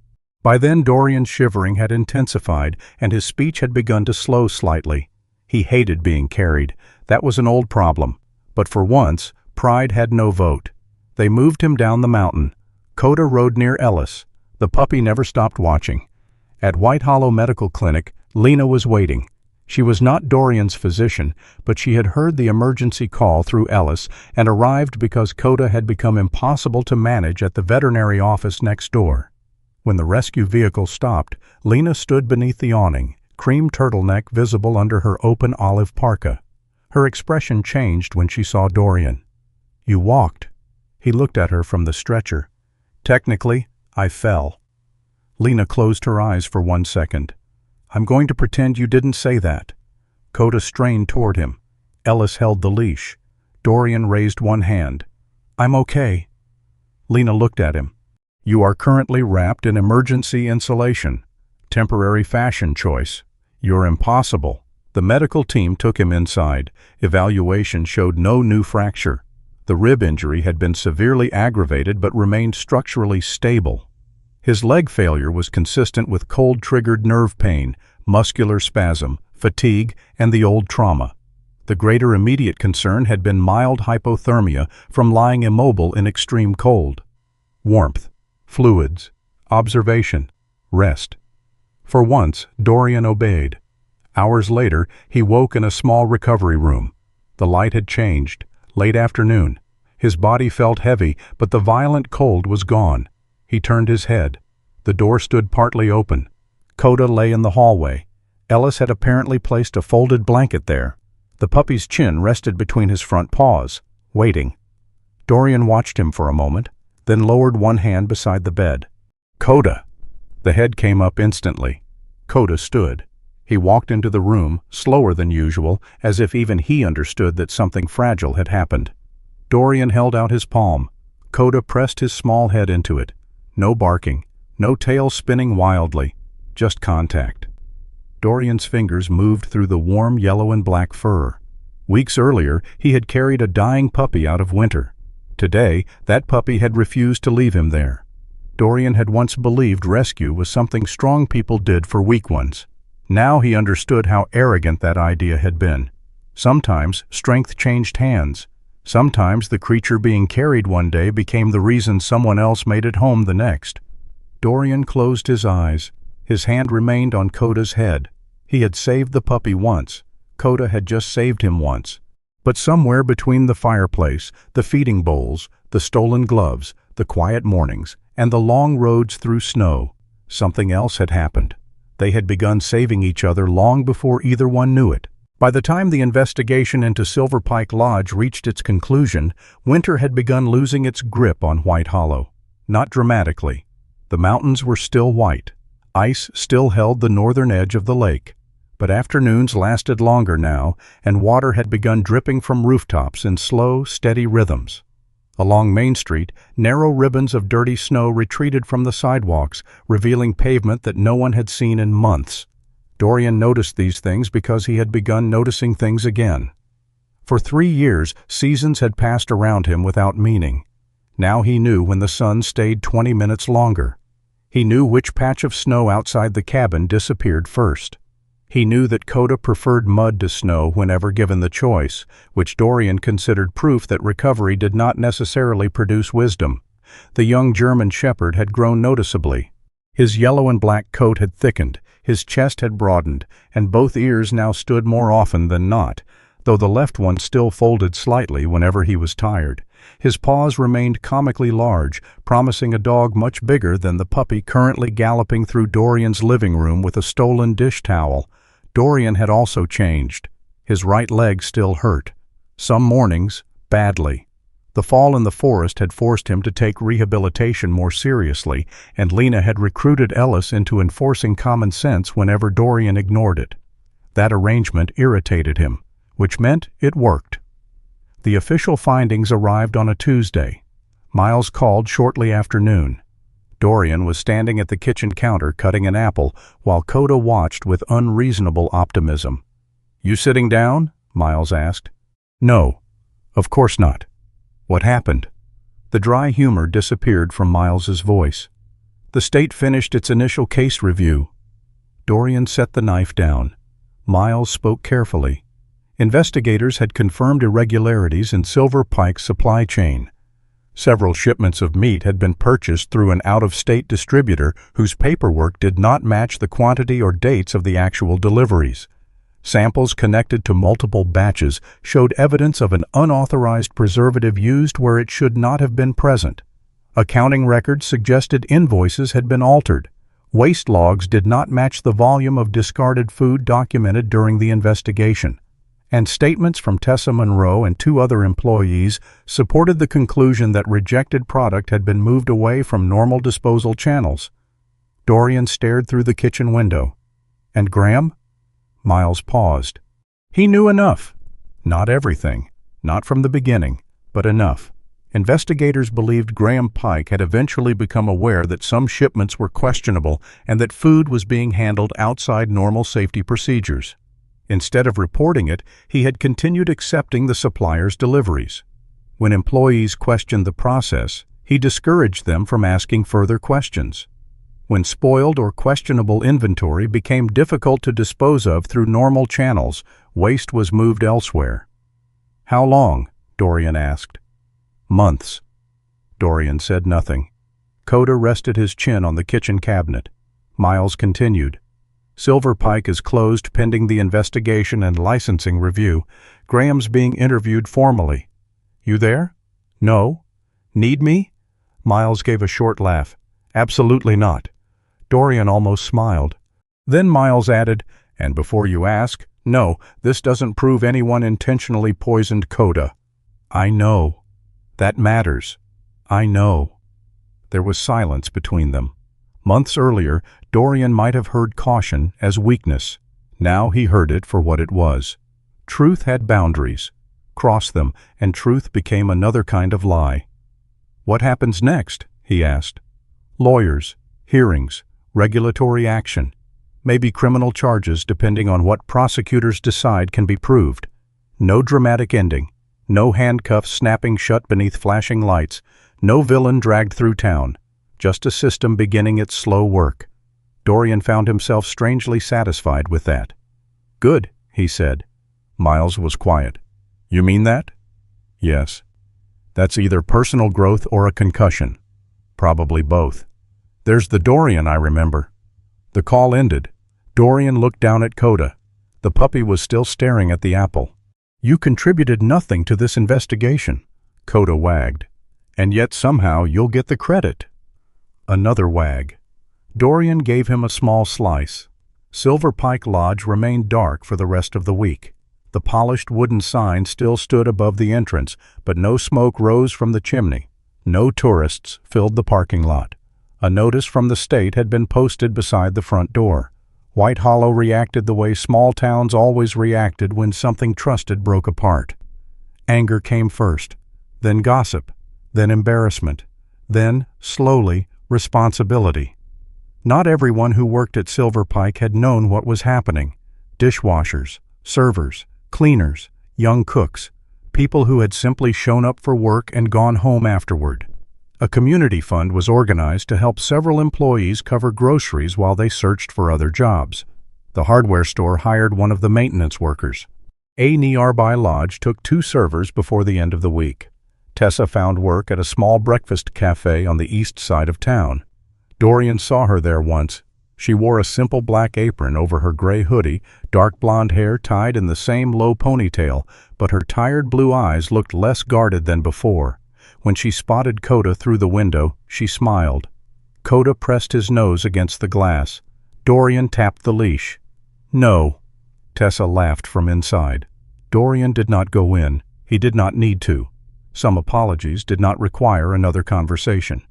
By then Dorian's shivering had intensified and his speech had begun to slow slightly. He hated being carried. That was an old problem. But for once, pride had no vote. They moved him down the mountain. Koda rode near Ellis. The puppy never stopped watching. At White Hollow Medical Clinic, Lena was waiting. She was not Dorian's physician, but she had heard the emergency call through Ellis and arrived because Koda had become impossible to manage at the veterinary office next door. When the rescue vehicle stopped, Lena stood beneath the awning, cream turtleneck visible under her open olive parka. Her expression changed when she saw Dorian. "You walked." He looked at her from the stretcher. "Technically, I fell." Lena closed her eyes for 1 second. "I'm going to pretend you didn't say that." Koda strained toward him. Ellis held the leash. Dorian raised one hand. "I'm okay." Lena looked at him. "You are currently wrapped in emergency insulation. Temporary fashion choice. You're impossible." The medical team took him inside. Evaluation showed no new fracture. The rib injury had been severely aggravated but remained structurally stable. His leg failure was consistent with cold-triggered nerve pain, muscular spasm, fatigue, and the old trauma. The greater immediate concern had been mild hypothermia from lying immobile in extreme cold. Warmth, fluids, observation, rest. For once, Dorian obeyed. Hours later, he woke in a small recovery room. The light had changed. Late afternoon. His body felt heavy, but the violent cold was gone. He turned his head. The door stood partly open. Koda lay in the hallway. Ellis had apparently placed a folded blanket there. The puppy's chin rested between his front paws, waiting. Dorian watched him for a moment, then lowered one hand beside the bed. "Koda!" The head came up instantly. Koda stood. He walked into the room, slower than usual, as if even he understood that something fragile had happened. Dorian held out his palm. Koda pressed his small head into it. No barking, no tail spinning wildly, just contact. Dorian's fingers moved through the warm yellow and black fur. Weeks earlier, he had carried a dying puppy out of winter. Today, that puppy had refused to leave him there. Dorian had once believed rescue was something strong people did for weak ones. Now he understood how arrogant that idea had been. Sometimes strength changed hands. Sometimes the creature being carried one day became the reason someone else made it home the next. Dorian closed his eyes. His hand remained on Koda's head. He had saved the puppy once. Koda had just saved him once. But somewhere between the fireplace, the feeding bowls, the stolen gloves, the quiet mornings, and the long roads through snow, something else had happened. They had begun saving each other long before either one knew it. By the time the investigation into Silver Pike Lodge reached its conclusion, winter had begun losing its grip on White Hollow. Not dramatically. The mountains were still white. Ice still held the northern edge of the lake. But afternoons lasted longer now, and water had begun dripping from rooftops in slow, steady rhythms. Along Main Street, narrow ribbons of dirty snow retreated from the sidewalks, revealing pavement that no one had seen in months. Dorian noticed these things because he had begun noticing things again. For 3 years, seasons had passed around him without meaning. Now he knew when the sun stayed 20 minutes longer. He knew which patch of snow outside the cabin disappeared first. He knew that Koda preferred mud to snow whenever given the choice, which Dorian considered proof that recovery did not necessarily produce wisdom. The young German shepherd had grown noticeably. His yellow and black coat had thickened, his chest had broadened, and both ears now stood more often than not, though the left one still folded slightly whenever he was tired. His paws remained comically large, promising a dog much bigger than the puppy currently galloping through Dorian's living room with a stolen dish towel. Dorian had also changed. His right leg still hurt. Some mornings, badly. The fall in the forest had forced him to take rehabilitation more seriously, and Lena had recruited Ellis into enforcing common sense whenever Dorian ignored it. That arrangement irritated him, which meant it worked. The official findings arrived on a Tuesday. Miles called shortly after noon. Dorian was standing at the kitchen counter cutting an apple while Koda watched with unreasonable optimism. "You sitting down?" Miles asked. "No, of course not." "What happened?" The dry humor disappeared from Miles's voice. "The state finished its initial case review." Dorian set the knife down. Miles spoke carefully. Investigators had confirmed irregularities in Silver Pike's supply chain. Several shipments of meat had been purchased through an out-of-state distributor whose paperwork did not match the quantity or dates of the actual deliveries. Samples connected to multiple batches showed evidence of an unauthorized preservative used where it should not have been present. Accounting records suggested invoices had been altered. Waste logs did not match the volume of discarded food documented during the investigation. And statements from Tessa Monroe and 2 other employees supported the conclusion that rejected product had been moved away from normal disposal channels. Dorian stared through the kitchen window. And Graham? Miles paused. He knew enough. Not everything. Not from the beginning, but enough. Investigators believed Graham Pike had eventually become aware that some shipments were questionable and that food was being handled outside normal safety procedures. Instead of reporting it, he had continued accepting the supplier's deliveries. When employees questioned the process, he discouraged them from asking further questions. When spoiled or questionable inventory became difficult to dispose of through normal channels, waste was moved elsewhere. "How long?" Dorian asked. "Months." Dorian said nothing. Koda rested his chin on the kitchen cabinet. Miles continued. "Silver Pike is closed pending the investigation and licensing review. Graham's being interviewed formally. You there?" "No." "Need me?" Miles gave a short laugh. "Absolutely not." Dorian almost smiled. Then Miles added, "And before you ask, no, this doesn't prove anyone intentionally poisoned Koda." "I know." "That matters." "I know." There was silence between them. Months earlier, Dorian might have heard caution as weakness. Now he heard it for what it was. Truth had boundaries. Cross them, and truth became another kind of lie. "What happens next?" he asked. "Lawyers, hearings, regulatory action. Maybe criminal charges depending on what prosecutors decide can be proved. No dramatic ending. No handcuffs snapping shut beneath flashing lights. No villain dragged through town. Just a system beginning its slow work. Dorian found himself strangely satisfied with that. "Good," he said. Miles was quiet. "You mean that?" "Yes. That's either personal growth or a concussion. Probably both. There's the Dorian I remember." The call ended. Dorian looked down at Koda. The puppy was still staring at the apple. "You contributed nothing to this investigation," Koda wagged. "And yet somehow you'll get the credit." Another wag. Dorian gave him a small slice. Silver Pike Lodge remained dark for the rest of the week. The polished wooden sign still stood above the entrance, but no smoke rose from the chimney. No tourists filled the parking lot. A notice from the state had been posted beside the front door. White Hollow reacted the way small towns always reacted when something trusted broke apart. Anger came first, then gossip, then embarrassment, then, slowly, responsibility. Not everyone who worked at Silver Pike had known what was happening. Dishwashers, servers, cleaners, young cooks, people who had simply shown up for work and gone home afterward. A community fund was organized to help several employees cover groceries while they searched for other jobs. The hardware store hired one of the maintenance workers. A nearby lodge took 2 servers before the end of the week. Tessa found work at a small breakfast cafe on the east side of town. Dorian saw her there once. She wore a simple black apron over her gray hoodie, dark blonde hair tied in the same low ponytail, but her tired blue eyes looked less guarded than before. When she spotted Koda through the window, she smiled. Koda pressed his nose against the glass. Dorian tapped the leash. "No." Tessa laughed from inside. Dorian did not go in. He did not need to. Some apologies did not require another conversation.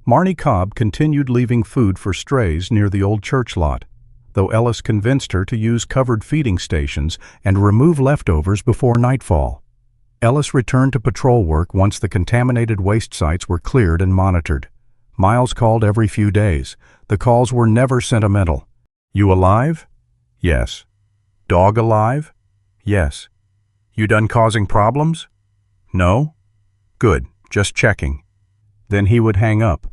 Marnie Cobb continued leaving food for strays near the old church lot, though Ellis convinced her to use covered feeding stations and remove leftovers before nightfall. Ellis returned to patrol work once the contaminated waste sites were cleared and monitored. Miles called every few days. The calls were never sentimental. "You alive?" "Yes." "Dog alive?" "Yes." "You done causing problems?" "No." "Good, just checking." Then he would hang up.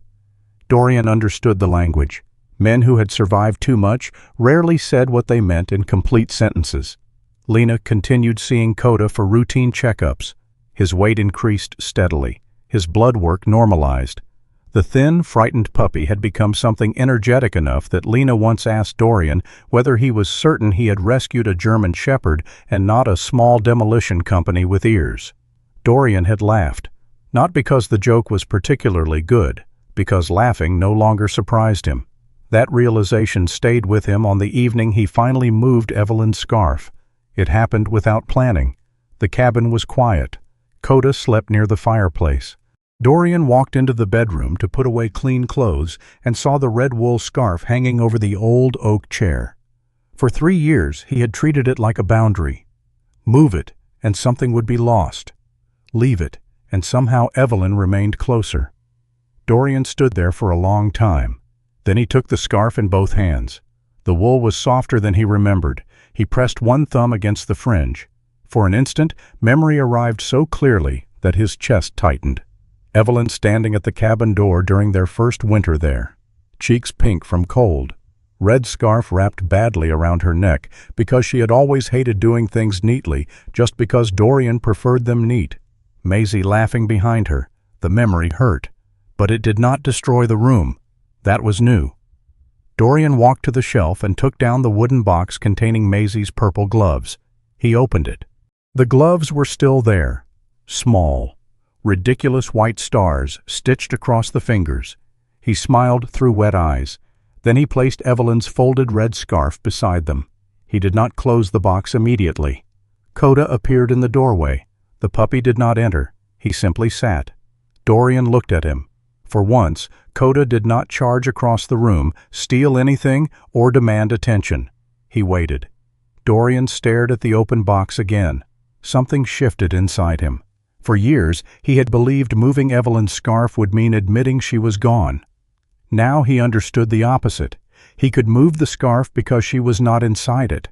Dorian understood the language. Men who had survived too much rarely said what they meant in complete sentences. Lena continued seeing Koda for routine checkups. His weight increased steadily. His blood work normalized. The thin, frightened puppy had become something energetic enough that Lena once asked Dorian whether he was certain he had rescued a German shepherd and not a small demolition company with ears. Dorian had laughed, not because the joke was particularly good, because laughing no longer surprised him. That realization stayed with him on the evening he finally moved Evelyn's scarf. It happened without planning. The cabin was quiet. Koda slept near the fireplace. Dorian walked into the bedroom to put away clean clothes and saw the red wool scarf hanging over the old oak chair. For 3 years he had treated it like a boundary. Move it, and something would be lost. Leave it, and somehow Evelyn remained closer. Dorian stood there for a long time. Then he took the scarf in both hands. The wool was softer than he remembered. He pressed one thumb against the fringe. For an instant, memory arrived so clearly that his chest tightened. Evelyn standing at the cabin door during their first winter there. Cheeks pink from cold. Red scarf wrapped badly around her neck because she had always hated doing things neatly just because Dorian preferred them neat. Maisie laughing behind her. The memory hurt. But it did not destroy the room. That was new. Dorian walked to the shelf and took down the wooden box containing Maisie's purple gloves. He opened it. The gloves were still there. Small. Ridiculous white stars stitched across the fingers. He smiled through wet eyes. Then he placed Evelyn's folded red scarf beside them. He did not close the box immediately. Koda appeared in the doorway. The puppy did not enter. He simply sat. Dorian looked at him. For once, Koda did not charge across the room, steal anything, or demand attention. He waited. Dorian stared at the open box again. Something shifted inside him. For years, he had believed moving Evelyn's scarf would mean admitting she was gone. Now he understood the opposite. He could move the scarf because she was not inside it.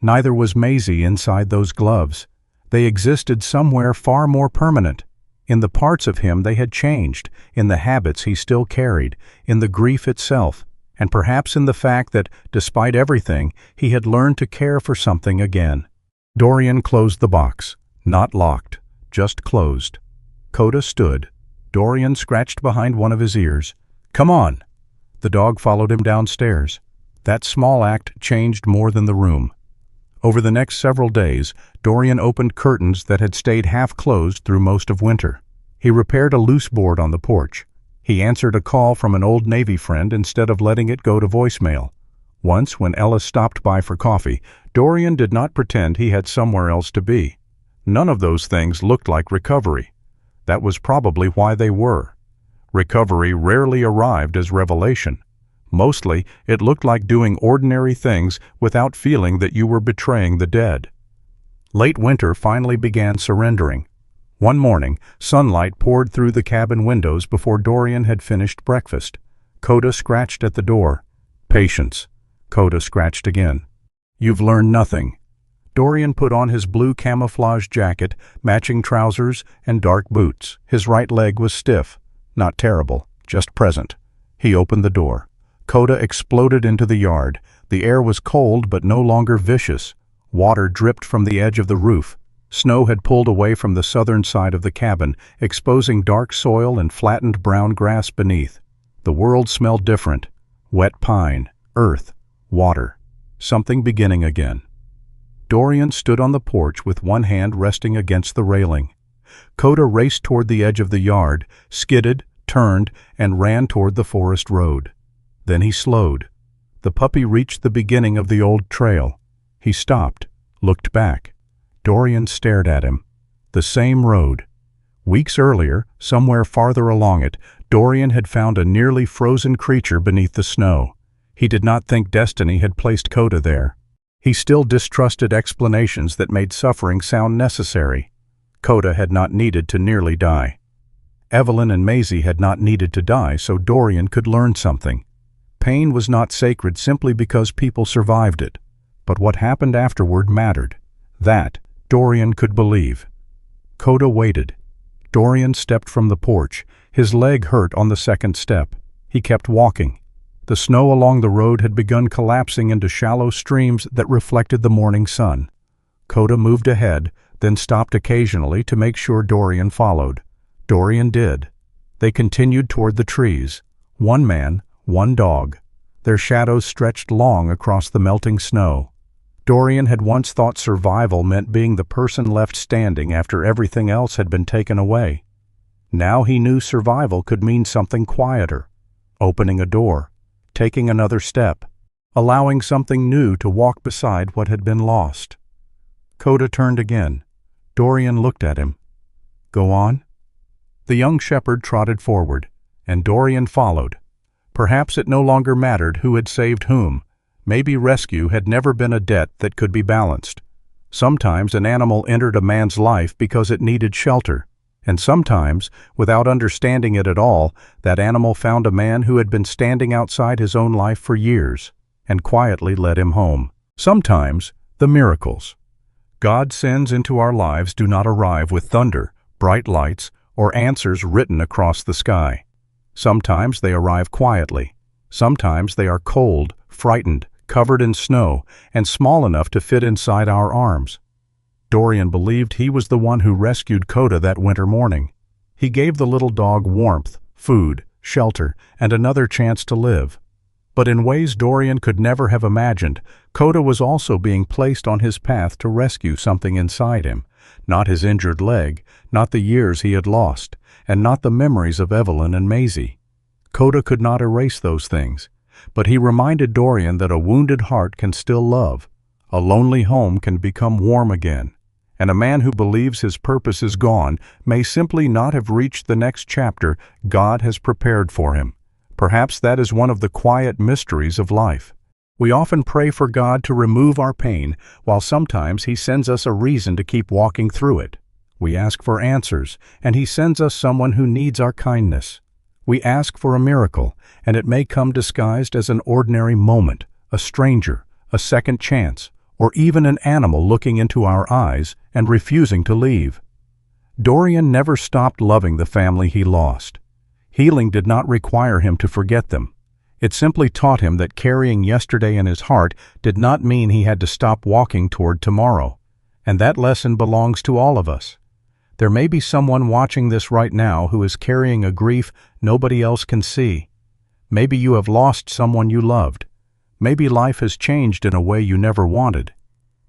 Neither was Maisie inside those gloves. They existed somewhere far more permanent. In the parts of him they had changed, in the habits he still carried, in the grief itself, and perhaps in the fact that, despite everything, he had learned to care for something again. Dorian closed the box. Not locked. Just closed. Koda stood. Dorian scratched behind one of his ears. "Come on!" The dog followed him downstairs. That small act changed more than the room. Over the next several days, Dorian opened curtains that had stayed half closed through most of winter. He repaired a loose board on the porch. He answered a call from an old Navy friend instead of letting it go to voicemail. Once, when Ella stopped by for coffee, Dorian did not pretend he had somewhere else to be. None of those things looked like recovery. That was probably why they were. Recovery rarely arrived as revelation. Mostly, it looked like doing ordinary things without feeling that you were betraying the dead. Late winter finally began surrendering. One morning, sunlight poured through the cabin windows before Dorian had finished breakfast. Koda scratched at the door. "Patience." Koda scratched again. "You've learned nothing." Dorian put on his blue camouflage jacket, matching trousers, and dark boots. His right leg was stiff. Not terrible, just present. He opened the door. Koda exploded into the yard. The air was cold but no longer vicious. Water dripped from the edge of the roof. Snow had pulled away from the southern side of the cabin, exposing dark soil and flattened brown grass beneath. The world smelled different. Wet pine, earth, water. Something beginning again. Dorian stood on the porch with one hand resting against the railing. Koda raced toward the edge of the yard, skidded, turned, and ran toward the forest road. Then he slowed. The puppy reached the beginning of the old trail. He stopped, looked back. Dorian stared at him. The same road. Weeks earlier, somewhere farther along it, Dorian had found a nearly frozen creature beneath the snow. He did not think destiny had placed Koda there. He still distrusted explanations that made suffering sound necessary. Koda had not needed to nearly die. Evelyn and Maisie had not needed to die so Dorian could learn something. Pain was not sacred simply because people survived it. But what happened afterward mattered. That Dorian could believe. Koda waited. Dorian stepped from the porch. His leg hurt on the second step. He kept walking. The snow along the road had begun collapsing into shallow streams that reflected the morning sun. Koda moved ahead, then stopped occasionally to make sure Dorian followed. Dorian did. They continued toward the trees. One man, one dog. Their shadows stretched long across the melting snow. Dorian had once thought survival meant being the person left standing after everything else had been taken away. Now he knew survival could mean something quieter. Opening a door. Taking another step. Allowing something new to walk beside what had been lost. Koda turned again. Dorian looked at him. "Go on?" The young shepherd trotted forward, and Dorian followed. Perhaps it no longer mattered who had saved whom. Maybe rescue had never been a debt that could be balanced. Sometimes an animal entered a man's life because it needed shelter, and sometimes, without understanding it at all, that animal found a man who had been standing outside his own life for years, and quietly led him home. Sometimes, the miracles God sends into our lives do not arrive with thunder, bright lights, or answers written across the sky. Sometimes they arrive quietly. Sometimes they are cold, frightened, covered in snow, and small enough to fit inside our arms. Dorian believed he was the one who rescued Koda that winter morning. He gave the little dog warmth, food, shelter, and another chance to live. But in ways Dorian could never have imagined, Koda was also being placed on his path to rescue something inside him. Not his injured leg, not the years he had lost, and not the memories of Evelyn and Maisie. Koda could not erase those things, but he reminded Dorian that a wounded heart can still love, a lonely home can become warm again, and a man who believes his purpose is gone may simply not have reached the next chapter God has prepared for him. Perhaps that is one of the quiet mysteries of life. We often pray for God to remove our pain, while sometimes He sends us a reason to keep walking through it. We ask for answers, and He sends us someone who needs our kindness. We ask for a miracle, and it may come disguised as an ordinary moment, a stranger, a second chance, or even an animal looking into our eyes and refusing to leave. Dorian never stopped loving the family he lost. Healing did not require him to forget them. It simply taught him that carrying yesterday in his heart did not mean he had to stop walking toward tomorrow. And that lesson belongs to all of us. There may be someone watching this right now who is carrying a grief nobody else can see. Maybe you have lost someone you loved. Maybe life has changed in a way you never wanted.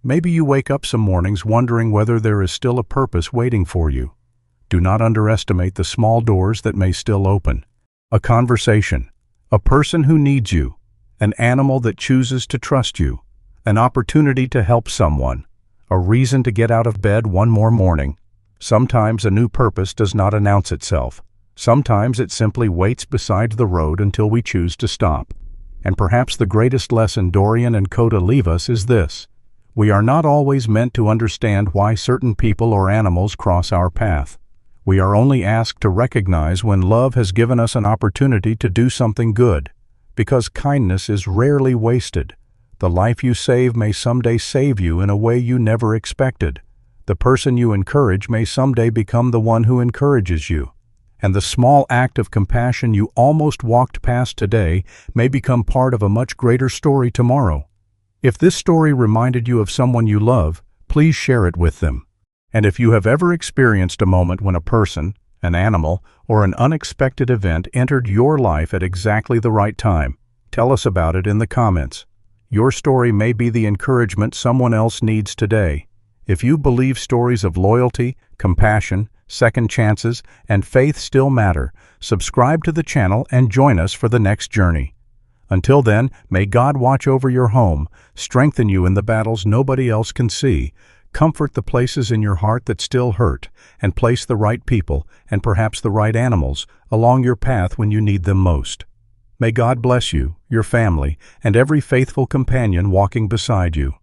Maybe you wake up some mornings wondering whether there is still a purpose waiting for you. Do not underestimate the small doors that may still open. A conversation, a person who needs you, an animal that chooses to trust you, an opportunity to help someone, a reason to get out of bed one more morning. Sometimes a new purpose does not announce itself. Sometimes it simply waits beside the road until we choose to stop. And perhaps the greatest lesson Dorian and Koda leave us is this: we are not always meant to understand why certain people or animals cross our path. We are only asked to recognize when love has given us an opportunity to do something good, because kindness is rarely wasted. The life you save may someday save you in a way you never expected. The person you encourage may someday become the one who encourages you. And the small act of compassion you almost walked past today may become part of a much greater story tomorrow. If this story reminded you of someone you love, please share it with them. And if you have ever experienced a moment when a person, an animal, or an unexpected event entered your life at exactly the right time, tell us about it in the comments. Your story may be the encouragement someone else needs today. If you believe stories of loyalty, compassion, second chances, and faith still matter, subscribe to the channel and join us for the next journey. Until then, may God watch over your home, strengthen you in the battles nobody else can see, comfort the places in your heart that still hurt, and place the right people, and perhaps the right animals, along your path when you need them most. May God bless you, your family, and every faithful companion walking beside you.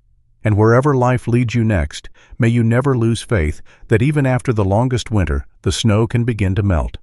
And wherever life leads you next, may you never lose faith that even after the longest winter, the snow can begin to melt.